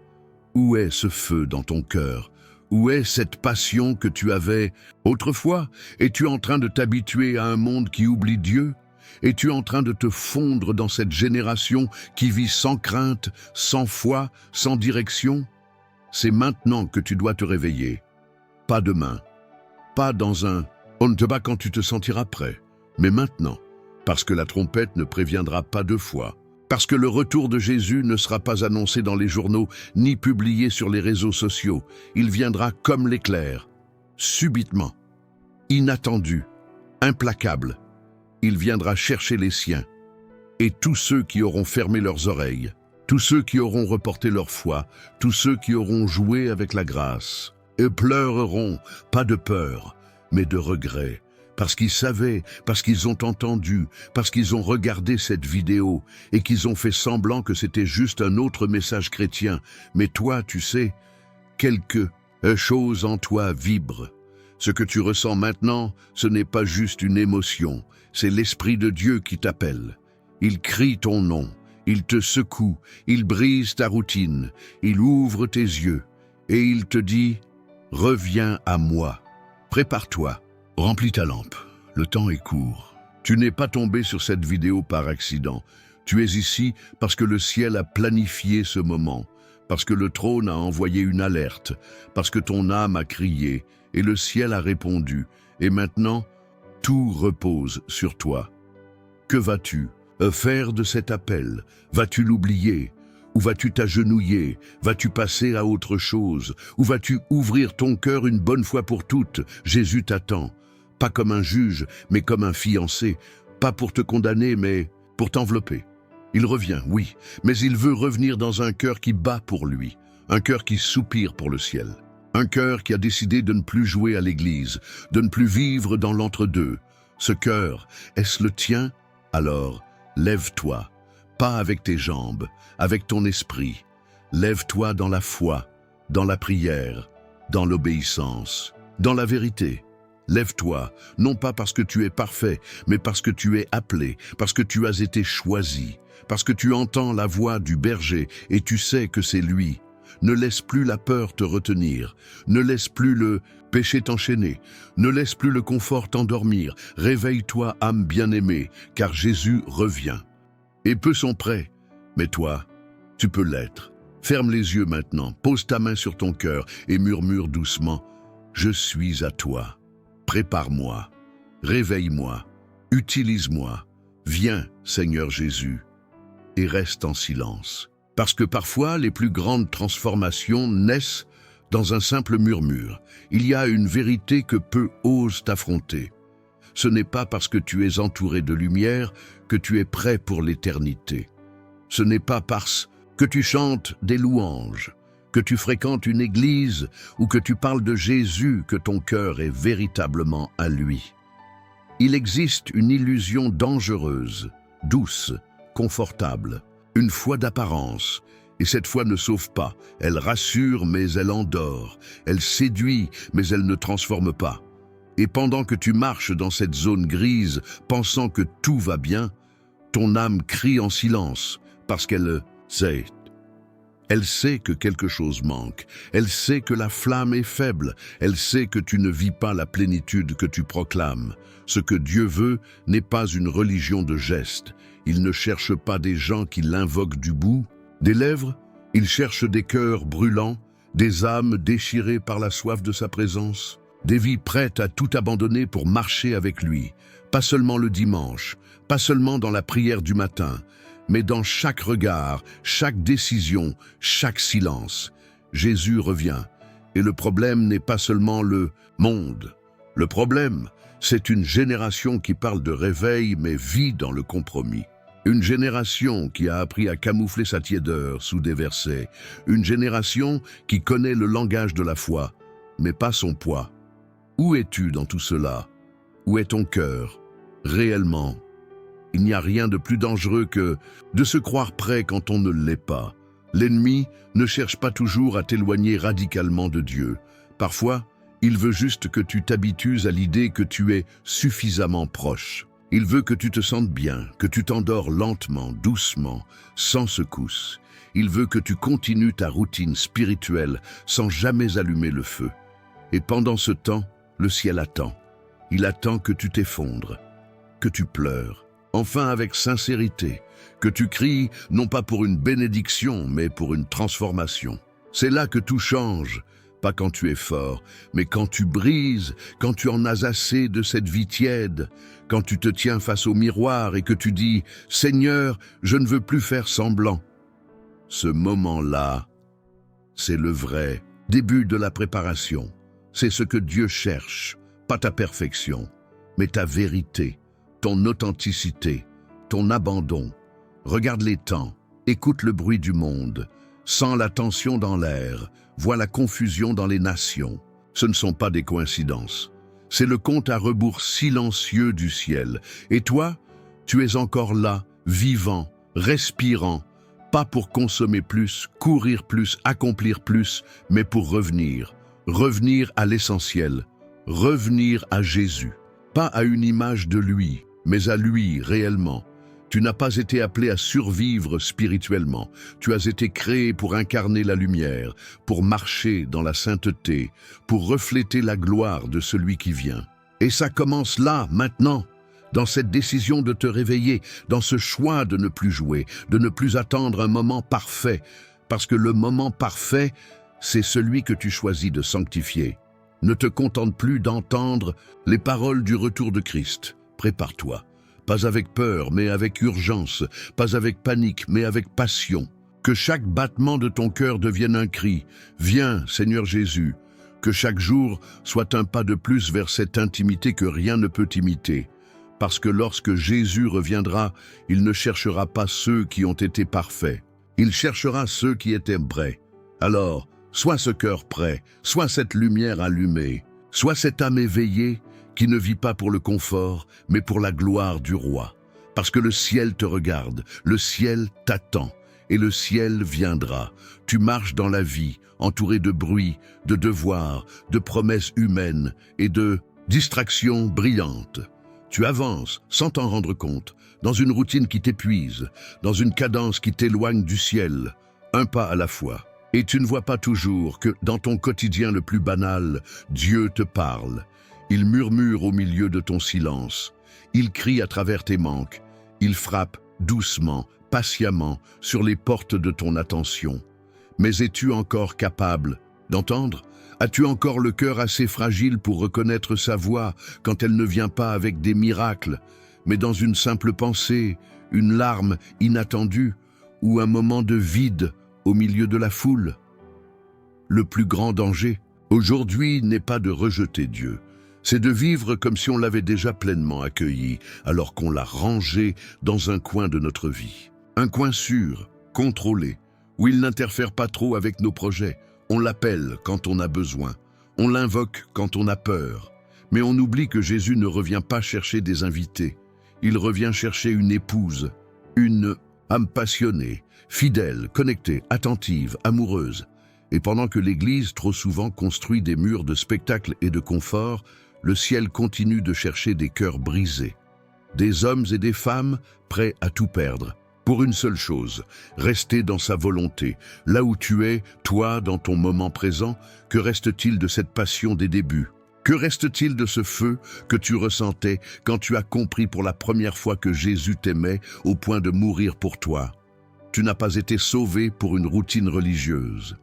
Où est ce feu dans ton cœur? Où est cette passion que tu avais autrefois? Es-tu en train de t'habituer à un monde qui oublie Dieu? Es-tu en train de te fondre dans cette génération qui vit sans crainte, sans foi, sans direction? C'est maintenant que tu dois te réveiller. Pas demain, pas dans un « on ne te bat quand tu te sentiras prêt », mais maintenant, parce que la trompette ne préviendra pas deux fois, parce que le retour de Jésus ne sera pas annoncé dans les journaux ni publié sur les réseaux sociaux. Il viendra comme l'éclair, subitement, inattendu, implacable. Il viendra chercher les siens et tous ceux qui auront fermé leurs oreilles. Tous ceux qui auront reporté leur foi, tous ceux qui auront joué avec la grâce, et pleureront, pas de peur, mais de regret, parce qu'ils savaient, parce qu'ils ont entendu, parce qu'ils ont regardé cette vidéo, et qu'ils ont fait semblant que c'était juste un autre message chrétien. Mais toi, tu sais, quelque chose en toi vibre. Ce que tu ressens maintenant, ce n'est pas juste une émotion, c'est l'Esprit de Dieu qui t'appelle. Il crie ton nom. Il te secoue, il brise ta routine, il ouvre tes yeux et il te dit « Reviens à moi, prépare-toi, remplis ta lampe, le temps est court. » Tu n'es pas tombé sur cette vidéo par accident, tu es ici parce que le ciel a planifié ce moment, parce que le trône a envoyé une alerte, parce que ton âme a crié et le ciel a répondu. Et maintenant, tout repose sur toi. Que vas-tu faire de cet appel? Vas-tu l'oublier? Ou vas-tu t'agenouiller? Vas-tu passer à autre chose? Ou vas-tu ouvrir ton cœur une bonne fois pour toutes? Jésus t'attend, pas comme un juge, mais comme un fiancé, pas pour te condamner, mais pour t'envelopper. Il revient, oui, mais il veut revenir dans un cœur qui bat pour lui, un cœur qui soupire pour le ciel, un cœur qui a décidé de ne plus jouer à l'église, de ne plus vivre dans l'entre-deux. Ce cœur, est-ce le tien? Alors, lève-toi, pas avec tes jambes, avec ton esprit. Lève-toi dans la foi, dans la prière, dans l'obéissance, dans la vérité. Lève-toi, non pas parce que tu es parfait, mais parce que tu es appelé, parce que tu as été choisi, parce que tu entends la voix du berger et tu sais que c'est lui. Ne laisse plus la peur te retenir, ne laisse plus le péché t'enchaîner, ne laisse plus le confort t'endormir. Réveille-toi, âme bien-aimée, car Jésus revient. Et peu sont prêts, mais toi, tu peux l'être. Ferme les yeux maintenant, pose ta main sur ton cœur et murmure doucement « Je suis à toi. Prépare-moi, réveille-moi, Utilise-moi. Viens, Seigneur Jésus, et reste en silence. Parce que parfois, les plus grandes transformations naissent dans un simple murmure. Il y a une vérité que peu osent affronter. Ce n'est pas parce que tu es entouré de lumière que tu es prêt pour l'éternité. Ce n'est pas parce que tu chantes des louanges, que tu fréquentes une église ou que tu parles de Jésus que ton cœur est véritablement à lui. Il existe une illusion dangereuse, douce, confortable, une foi d'apparence. Et cette foi ne sauve pas, elle rassure mais elle endort, elle séduit mais elle ne transforme pas. Et pendant que tu marches dans cette zone grise, pensant que tout va bien, ton âme crie en silence, parce qu'elle sait. Elle sait que quelque chose manque, elle sait que la flamme est faible, elle sait que tu ne vis pas la plénitude que tu proclames. Ce que Dieu veut n'est pas une religion de gestes, il ne cherche pas des gens qui l'invoquent du bout des lèvres, il cherche des cœurs brûlants, des âmes déchirées par la soif de sa présence. Des vies prêtes à tout abandonner pour marcher avec lui, pas seulement le dimanche, pas seulement dans la prière du matin, mais dans chaque regard, chaque décision, chaque silence. Jésus revient, et le problème n'est pas seulement le monde. Le problème, c'est une génération qui parle de réveil mais vit dans le compromis. Une génération qui a appris à camoufler sa tiédeur sous des versets. Une génération qui connaît le langage de la foi, mais pas son poids. Où es-tu dans tout cela? Où est ton cœur? Réellement, il n'y a rien de plus dangereux que de se croire prêt quand on ne l'est pas. L'ennemi ne cherche pas toujours à t'éloigner radicalement de Dieu. Parfois, il veut juste que tu t'habitues à l'idée que tu es suffisamment proche. Il veut que tu te sentes bien, que tu t'endors lentement, doucement, sans secousse. Il veut que tu continues ta routine spirituelle sans jamais allumer le feu. Et pendant ce temps, le ciel attend. Il attend que tu t'effondres, que tu pleures, enfin avec sincérité, que tu cries non pas pour une bénédiction, mais pour une transformation. C'est là que tout change, pas quand tu es fort, mais quand tu brises, quand tu en as assez de cette vie tiède, quand tu te tiens face au miroir et que tu dis « Seigneur, je ne veux plus faire semblant ». Ce moment-là, c'est le vrai début de la préparation. C'est ce que Dieu cherche, pas ta perfection, mais ta vérité, ton authenticité, ton abandon. Regarde les temps, écoute le bruit du monde, sens la tension dans l'air, vois la confusion dans les nations. Ce ne sont pas des coïncidences. C'est le compte à rebours silencieux du ciel. Et toi, tu es encore là, vivant, respirant, pas pour consommer plus, courir plus, accomplir plus, mais pour revenir. Revenir à l'essentiel, revenir à Jésus. Pas à une image de lui, mais à lui réellement. Tu n'as pas été appelé à survivre spirituellement. Tu as été créé pour incarner la lumière, pour marcher dans la sainteté, pour refléter la gloire de celui qui vient. Et ça commence là, maintenant, dans cette décision de te réveiller, dans ce choix de ne plus jouer, de ne plus attendre un moment parfait, parce que le moment parfait, c'est celui que tu choisis de sanctifier. Ne te contente plus d'entendre les paroles du retour de Christ. Prépare-toi. Pas avec peur, mais avec urgence, pas avec panique, mais avec passion. Que chaque battement de ton cœur devienne un cri. Viens, Seigneur Jésus. Que chaque jour soit un pas de plus vers cette intimité que rien ne peut imiter. Parce que lorsque Jésus reviendra, il ne cherchera pas ceux qui ont été parfaits. Il cherchera ceux qui étaient vrais. Alors, sois ce cœur prêt, sois cette lumière allumée, sois cette âme éveillée, qui ne vit pas pour le confort, mais pour la gloire du roi. Parce que le ciel te regarde, le ciel t'attend, et le ciel viendra. Tu marches dans la vie, entouré de bruit, de devoirs, de promesses humaines et de distractions brillantes. Tu avances, sans t'en rendre compte, dans une routine qui t'épuise, dans une cadence qui t'éloigne du ciel, un pas à la fois. Et tu ne vois pas toujours que, dans ton quotidien le plus banal, Dieu te parle. Il murmure au milieu de ton silence. Il crie à travers tes manques. Il frappe doucement, patiemment, sur les portes de ton attention. Mais es-tu encore capable d'entendre? As-tu encore le cœur assez fragile pour reconnaître sa voix quand elle ne vient pas avec des miracles, mais dans une simple pensée, une larme inattendue ou un moment de vide au milieu de la foule. Le plus grand danger, aujourd'hui, n'est pas de rejeter Dieu, c'est de vivre comme si on l'avait déjà pleinement accueilli, alors qu'on l'a rangé dans un coin de notre vie. Un coin sûr, contrôlé, où il n'interfère pas trop avec nos projets. On l'appelle quand on a besoin, on l'invoque quand on a peur. Mais on oublie que Jésus ne revient pas chercher des invités. Il revient chercher une épouse, une âme passionnée, fidèle, connectée, attentive, amoureuse. Et pendant que l'Église trop souvent construit des murs de spectacle et de confort, le ciel continue de chercher des cœurs brisés. Des hommes et des femmes prêts à tout perdre. Pour une seule chose, rester dans sa volonté. Là où tu es, toi, dans ton moment présent, que reste-t-il de cette passion des débuts? Que reste-t-il de ce feu que tu ressentais quand tu as compris pour la première fois que Jésus t'aimait au point de mourir pour toi? Tu n'as pas été sauvé pour une routine religieuse.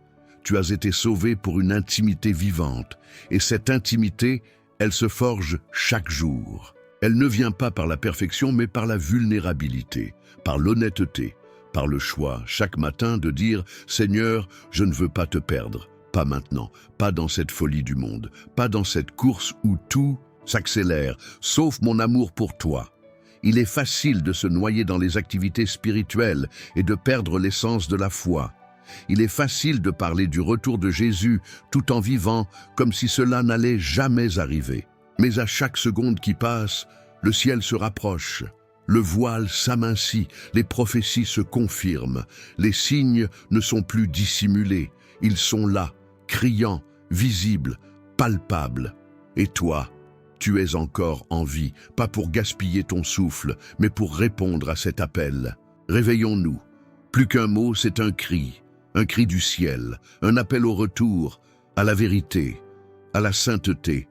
Tu as été sauvé pour une intimité vivante. Et cette intimité, elle se forge chaque jour. Elle ne vient pas par la perfection, mais par la vulnérabilité, par l'honnêteté, par le choix, chaque matin, de dire « Seigneur, je ne veux pas te perdre, pas maintenant, pas dans cette folie du monde, pas dans cette course où tout s'accélère, sauf mon amour pour toi. » Il est facile de se noyer dans les activités spirituelles et de perdre l'essence de la foi. Il est facile de parler du retour de Jésus tout en vivant comme si cela n'allait jamais arriver. Mais à chaque seconde qui passe, le ciel se rapproche. Le voile s'amincit, les prophéties se confirment. Les signes ne sont plus dissimulés. Ils sont là, criants, visibles, palpables. Et toi, tu es encore en vie, pas pour gaspiller ton souffle, mais pour répondre à cet appel. Réveillons-nous. Plus qu'un mot, c'est un cri du ciel, un appel au retour, à la vérité, à la sainteté.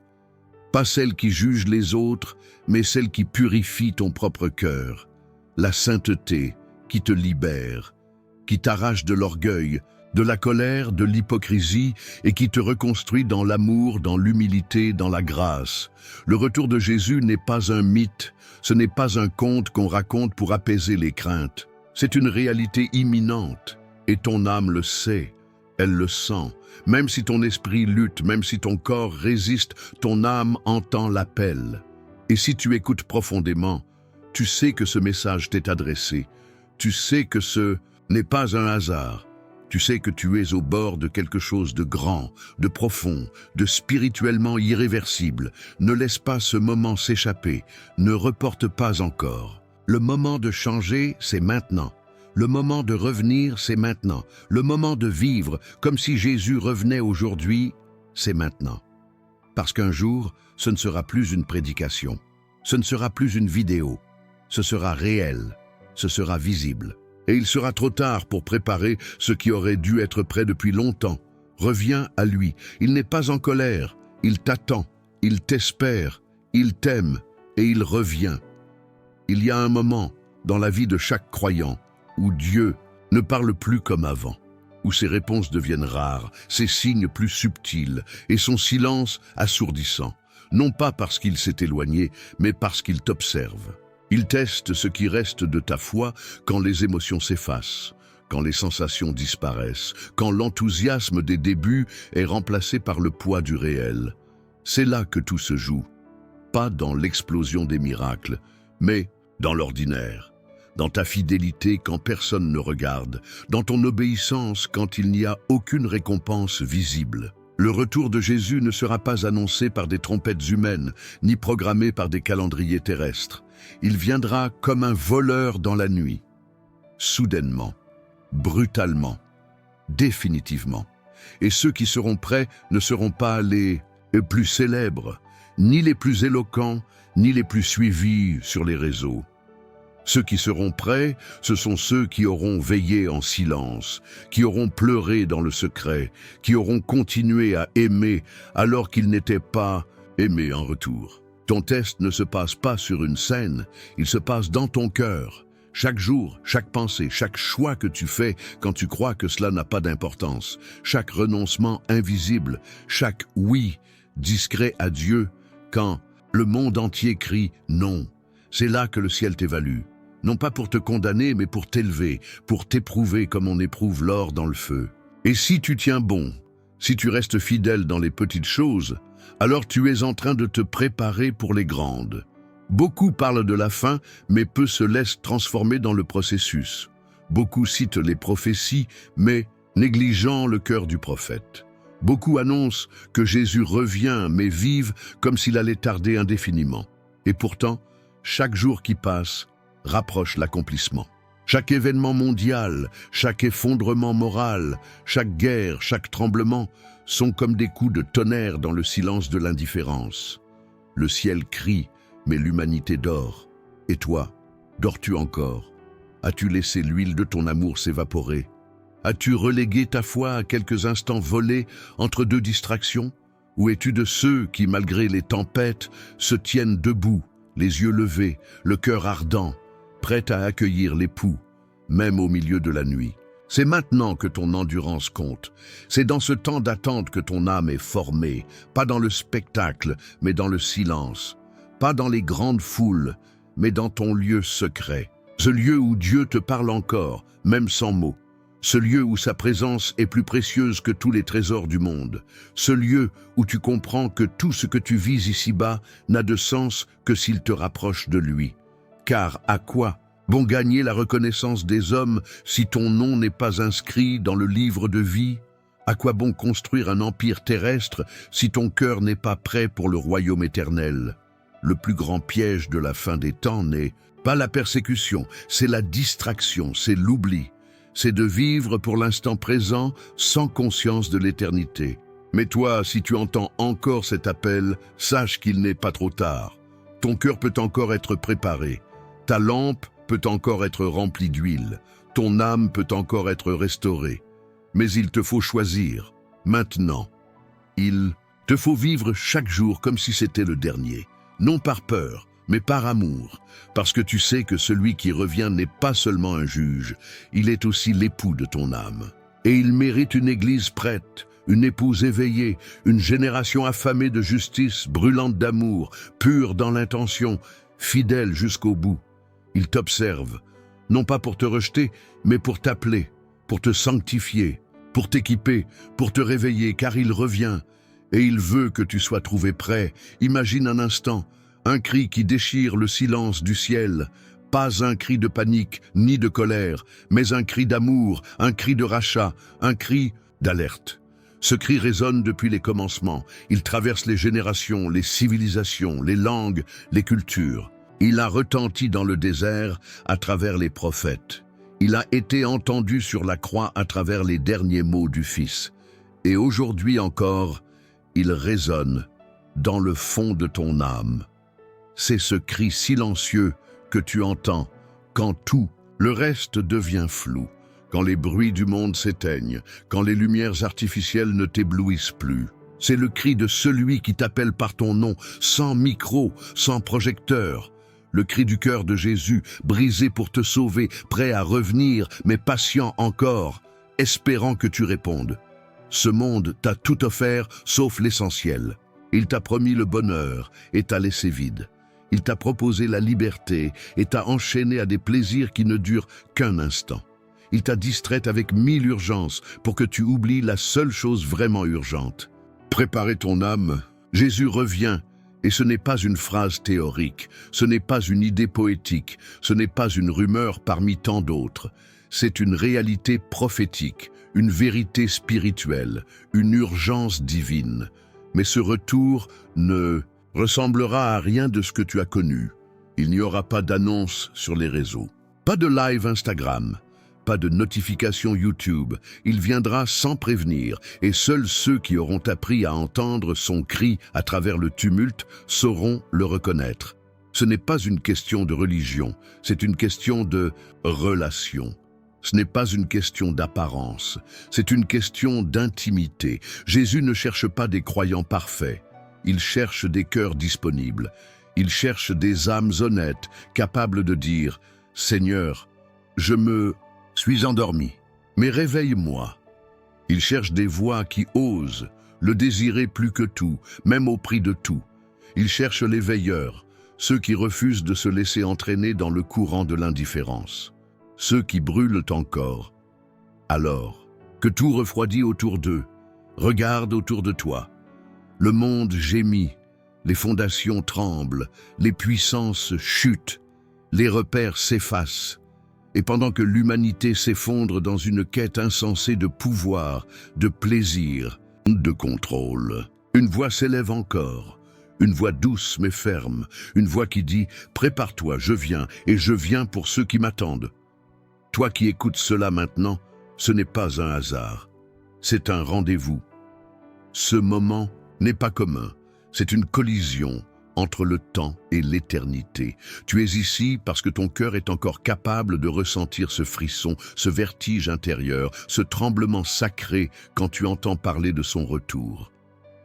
Pas celle qui juge les autres, mais celle qui purifie ton propre cœur. La sainteté qui te libère, qui t'arrache de l'orgueil, de la colère, de l'hypocrisie et qui te reconstruit dans l'amour, dans l'humilité, dans la grâce. Le retour de Jésus n'est pas un mythe, ce n'est pas un conte qu'on raconte pour apaiser les craintes. C'est une réalité imminente. Et ton âme le sait, elle le sent. Même si ton esprit lutte, même si ton corps résiste, ton âme entend l'appel. Et si tu écoutes profondément, tu sais que ce message t'est adressé. Tu sais que ce n'est pas un hasard. Tu sais que tu es au bord de quelque chose de grand, de profond, de spirituellement irréversible. Ne laisse pas ce moment s'échapper. Ne reporte pas encore. Le moment de changer, c'est maintenant. Le moment de revenir, c'est maintenant. Le moment de vivre, comme si Jésus revenait aujourd'hui, c'est maintenant. Parce qu'un jour, ce ne sera plus une prédication. Ce ne sera plus une vidéo. Ce sera réel. Ce sera visible. Et il sera trop tard pour préparer ce qui aurait dû être prêt depuis longtemps. Reviens à lui. Il n'est pas en colère. Il t'attend. Il t'espère. Il t'aime. Et il revient. Il y a un moment dans la vie de chaque croyant où Dieu ne parle plus comme avant, où ses réponses deviennent rares, ses signes plus subtils et son silence assourdissant, non pas parce qu'il s'est éloigné, mais parce qu'il t'observe. Il teste ce qui reste de ta foi quand les émotions s'effacent, quand les sensations disparaissent, quand l'enthousiasme des débuts est remplacé par le poids du réel. C'est là que tout se joue, pas dans l'explosion des miracles, mais dans l'ordinaire. Dans ta fidélité quand personne ne regarde, dans ton obéissance quand il n'y a aucune récompense visible. Le retour de Jésus ne sera pas annoncé par des trompettes humaines, ni programmé par des calendriers terrestres. Il viendra comme un voleur dans la nuit, soudainement, brutalement, définitivement. Et ceux qui seront prêts ne seront pas les plus célèbres, ni les plus éloquents, ni les plus suivis sur les réseaux. Ceux qui seront prêts, ce sont ceux qui auront veillé en silence, qui auront pleuré dans le secret, qui auront continué à aimer alors qu'ils n'étaient pas aimés en retour. Ton test ne se passe pas sur une scène, il se passe dans ton cœur. Chaque jour, chaque pensée, chaque choix que tu fais quand tu crois que cela n'a pas d'importance, chaque renoncement invisible, chaque oui discret à Dieu quand le monde entier crie non. C'est là que le ciel t'évalue. Non pas pour te condamner, mais pour t'élever, pour t'éprouver comme on éprouve l'or dans le feu. Et si tu tiens bon, si tu restes fidèle dans les petites choses, alors tu es en train de te préparer pour les grandes. Beaucoup parlent de la fin, mais peu se laissent transformer dans le processus. Beaucoup citent les prophéties, mais négligeant le cœur du prophète. Beaucoup annoncent que Jésus revient, mais vivent comme s'il allait tarder indéfiniment. Et pourtant, chaque jour qui passe rapproche l'accomplissement. Chaque événement mondial, chaque effondrement moral, chaque guerre, chaque tremblement sont comme des coups de tonnerre dans le silence de l'indifférence. Le ciel crie, mais l'humanité dort. Et toi, dors-tu encore? As-tu laissé l'huile de ton amour s'évaporer? As-tu relégué ta foi à quelques instants volés entre deux distractions? Ou es-tu de ceux qui, malgré les tempêtes, se tiennent debout, les yeux levés, le cœur ardent, prêts à accueillir l'époux, même au milieu de la nuit? C'est maintenant que ton endurance compte. C'est dans ce temps d'attente que ton âme est formée, pas dans le spectacle, mais dans le silence. Pas dans les grandes foules, mais dans ton lieu secret. Ce lieu où Dieu te parle encore, même sans mots. Ce lieu où sa présence est plus précieuse que tous les trésors du monde. Ce lieu où tu comprends que tout ce que tu vis ici-bas n'a de sens que s'il te rapproche de lui. Car à quoi bon gagner la reconnaissance des hommes si ton nom n'est pas inscrit dans le livre de vie? À quoi bon construire un empire terrestre si ton cœur n'est pas prêt pour le royaume éternel? Le plus grand piège de la fin des temps n'est pas la persécution, c'est la distraction, c'est l'oubli. C'est de vivre pour l'instant présent sans conscience de l'éternité. Mais toi, si tu entends encore cet appel, sache qu'il n'est pas trop tard. Ton cœur peut encore être préparé. Ta lampe peut encore être remplie d'huile. Ton âme peut encore être restaurée. Mais il te faut choisir, maintenant. Il te faut vivre chaque jour comme si c'était le dernier. Non par peur, mais par amour, parce que tu sais que celui qui revient n'est pas seulement un juge, il est aussi l'époux de ton âme. Et il mérite une église prête, une épouse éveillée, une génération affamée de justice, brûlante d'amour, pure dans l'intention, fidèle jusqu'au bout. Il t'observe, non pas pour te rejeter, mais pour t'appeler, pour te sanctifier, pour t'équiper, pour te réveiller, car il revient, et il veut que tu sois trouvé prêt. Imagine un instant, un cri qui déchire le silence du ciel, pas un cri de panique ni de colère, mais un cri d'amour, un cri de rachat, un cri d'alerte. Ce cri résonne depuis les commencements, il traverse les générations, les civilisations, les langues, les cultures. Il a retenti dans le désert à travers les prophètes. Il a été entendu sur la croix à travers les derniers mots du Fils. Et aujourd'hui encore, il résonne dans le fond de ton âme. C'est ce cri silencieux que tu entends quand tout le reste devient flou, quand les bruits du monde s'éteignent, quand les lumières artificielles ne t'éblouissent plus. C'est le cri de celui qui t'appelle par ton nom, sans micro, sans projecteur. Le cri du cœur de Jésus, brisé pour te sauver, prêt à revenir, mais patient encore, espérant que tu répondes. Ce monde t'a tout offert, sauf l'essentiel. Il t'a promis le bonheur et t'a laissé vide. Il t'a proposé la liberté et t'a enchaîné à des plaisirs qui ne durent qu'un instant. Il t'a distraite avec 1000 urgences pour que tu oublies la seule chose vraiment urgente. Préparer ton âme, Jésus revient. Et ce n'est pas une phrase théorique, ce n'est pas une idée poétique, ce n'est pas une rumeur parmi tant d'autres. C'est une réalité prophétique, une vérité spirituelle, une urgence divine. Mais ce retour ne ressemblera à rien de ce que tu as connu. Il n'y aura pas d'annonce sur les réseaux, pas de live Instagram, pas de notification YouTube. Il viendra sans prévenir, et seuls ceux qui auront appris à entendre son cri à travers le tumulte sauront le reconnaître. Ce n'est pas une question de religion, c'est une question de relation. Ce n'est pas une question d'apparence, c'est une question d'intimité. Jésus ne cherche pas des croyants parfaits, il cherche des cœurs disponibles. Il cherche des âmes honnêtes, capables de dire « Seigneur, je me suis endormi, mais réveille-moi ». Il cherche des voix qui osent le désirer plus que tout, même au prix de tout. Il cherche les veilleurs, ceux qui refusent de se laisser entraîner dans le courant de l'indifférence, ceux qui brûlent encore. Alors que tout refroidit autour d'eux, regarde autour de toi. Le monde gémit, les fondations tremblent, les puissances chutent, les repères s'effacent. Et pendant que l'humanité s'effondre dans une quête insensée de pouvoir, de plaisir, de contrôle, une voix s'élève encore, une voix douce mais ferme, une voix qui dit « Prépare-toi, je viens, et je viens pour ceux qui m'attendent ». Toi qui écoutes cela maintenant, ce n'est pas un hasard, c'est un rendez-vous. Ce moment n'est pas commun, c'est une collision entre le temps et l'éternité. Tu es ici parce que ton cœur est encore capable de ressentir ce frisson, ce vertige intérieur, ce tremblement sacré quand tu entends parler de son retour.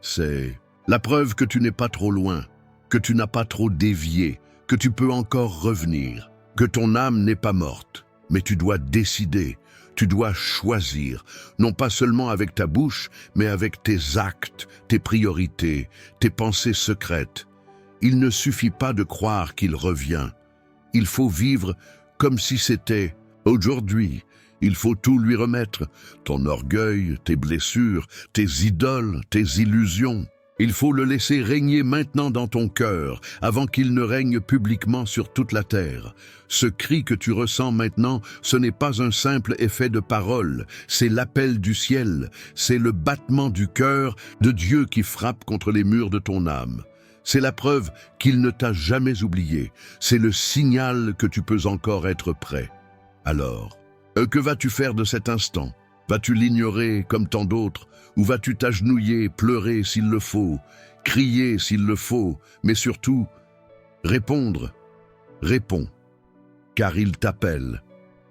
C'est la preuve que tu n'es pas trop loin, que tu n'as pas trop dévié, que tu peux encore revenir, que ton âme n'est pas morte, mais tu dois décider. Tu dois choisir, non pas seulement avec ta bouche, mais avec tes actes, tes priorités, tes pensées secrètes. Il ne suffit pas de croire qu'il revient. Il faut vivre comme si c'était aujourd'hui. Il faut tout lui remettre, ton orgueil, tes blessures, tes idoles, tes illusions. Il faut le laisser régner maintenant dans ton cœur, avant qu'il ne règne publiquement sur toute la terre. Ce cri que tu ressens maintenant, ce n'est pas un simple effet de parole, c'est l'appel du ciel, c'est le battement du cœur de Dieu qui frappe contre les murs de ton âme. C'est la preuve qu'il ne t'a jamais oublié, c'est le signal que tu peux encore être prêt. Alors, que vas-tu faire de cet instant? Vas-tu l'ignorer comme tant d'autres? Ou vas-tu t'agenouiller, pleurer s'il le faut, crier s'il le faut, mais surtout, répondre? Réponds, car il t'appelle.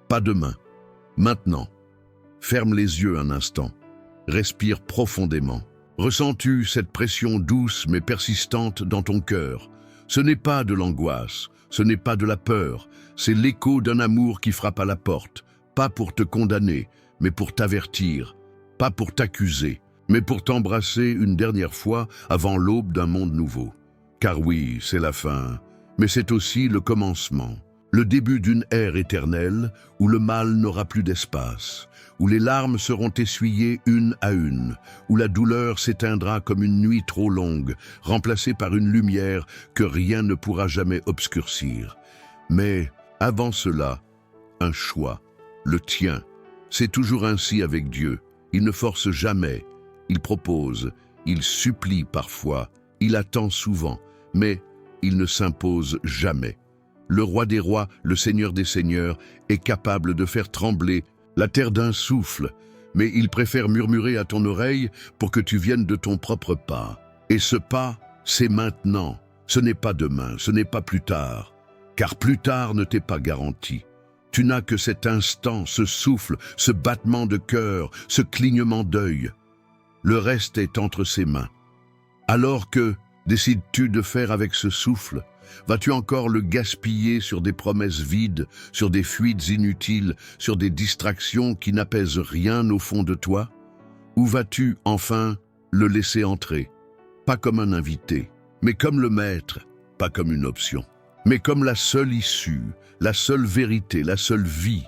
Pas demain, maintenant. Ferme les yeux un instant, respire profondément. Ressens-tu cette pression douce mais persistante dans ton cœur? Ce n'est pas de l'angoisse, ce n'est pas de la peur, c'est l'écho d'un amour qui frappe à la porte, pas pour te condamner, mais pour t'avertir. Pas pour t'accuser, mais pour t'embrasser une dernière fois avant l'aube d'un monde nouveau. Car oui, c'est la fin, mais c'est aussi le commencement, le début d'une ère éternelle où le mal n'aura plus d'espace, où les larmes seront essuyées une à une, où la douleur s'éteindra comme une nuit trop longue, remplacée par une lumière que rien ne pourra jamais obscurcir. Mais avant cela, un choix, le tien. C'est toujours ainsi avec Dieu. Il ne force jamais, il propose, il supplie parfois, il attend souvent, mais il ne s'impose jamais. Le roi des rois, le seigneur des seigneurs, est capable de faire trembler la terre d'un souffle, mais il préfère murmurer à ton oreille pour que tu viennes de ton propre pas. Et ce pas, c'est maintenant, ce n'est pas demain, ce n'est pas plus tard, car plus tard ne t'est pas garanti. Tu n'as que cet instant, ce souffle, ce battement de cœur, ce clignement d'œil. Le reste est entre ses mains. Alors que décides-tu de faire avec ce souffle? Vas-tu encore le gaspiller sur des promesses vides, sur des fuites inutiles, sur des distractions qui n'apaisent rien au fond de toi? Ou vas-tu enfin le laisser entrer? Pas comme un invité, mais comme le maître, pas comme une option, mais comme la seule issue, la seule vérité, la seule vie,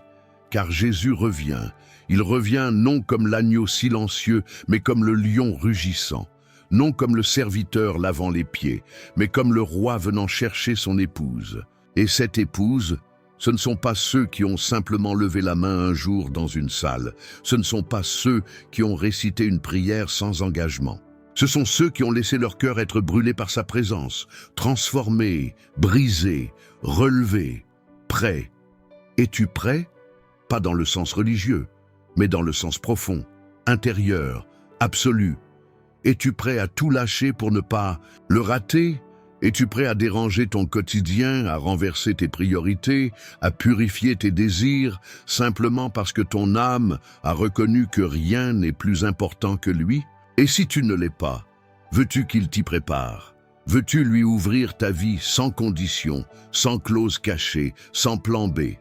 car Jésus revient. Il revient non comme l'agneau silencieux, mais comme le lion rugissant, non comme le serviteur lavant les pieds, mais comme le roi venant chercher son épouse. Et cette épouse, ce ne sont pas ceux qui ont simplement levé la main un jour dans une salle, ce ne sont pas ceux qui ont récité une prière sans engagement. Ce sont ceux qui ont laissé leur cœur être brûlé par sa présence, transformé, brisé, relevé, prêt. Es-tu prêt? Pas dans le sens religieux, mais dans le sens profond, intérieur, absolu. Es-tu prêt à tout lâcher pour ne pas le rater? Es-tu prêt à déranger ton quotidien, à renverser tes priorités, à purifier tes désirs, simplement parce que ton âme a reconnu que rien n'est plus important que lui? Et si tu ne l'es pas, veux-tu qu'il t'y prépare? Veux-tu lui ouvrir ta vie sans condition, sans clause cachée, sans plan B?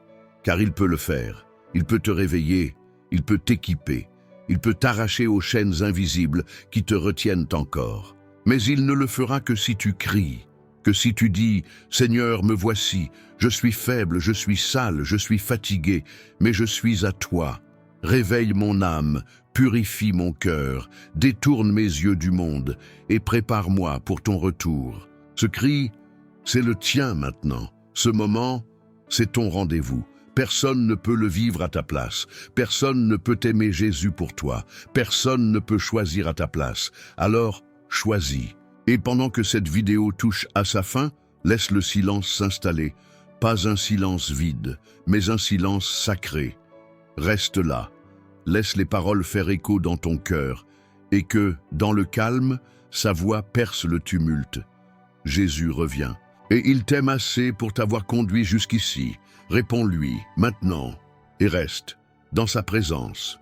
Car il peut le faire, il peut te réveiller, il peut t'équiper, il peut t'arracher aux chaînes invisibles qui te retiennent encore. Mais il ne le fera que si tu cries, que si tu dis « Seigneur, me voici, je suis faible, je suis sale, je suis fatigué, mais je suis à toi. Réveille mon âme, purifie mon cœur, détourne mes yeux du monde et prépare-moi pour ton retour. » Ce cri, c'est le tien maintenant. Ce moment, c'est ton rendez-vous. Personne ne peut le vivre à ta place. Personne ne peut aimer Jésus pour toi. Personne ne peut choisir à ta place. Alors, choisis. Et pendant que cette vidéo touche à sa fin, laisse le silence s'installer. Pas un silence vide, mais un silence sacré. Reste là. Laisse les paroles faire écho dans ton cœur et que, dans le calme, sa voix perce le tumulte. Jésus revient. Et il t'aime assez pour t'avoir conduit jusqu'ici. Réponds-lui, maintenant, et reste dans sa présence.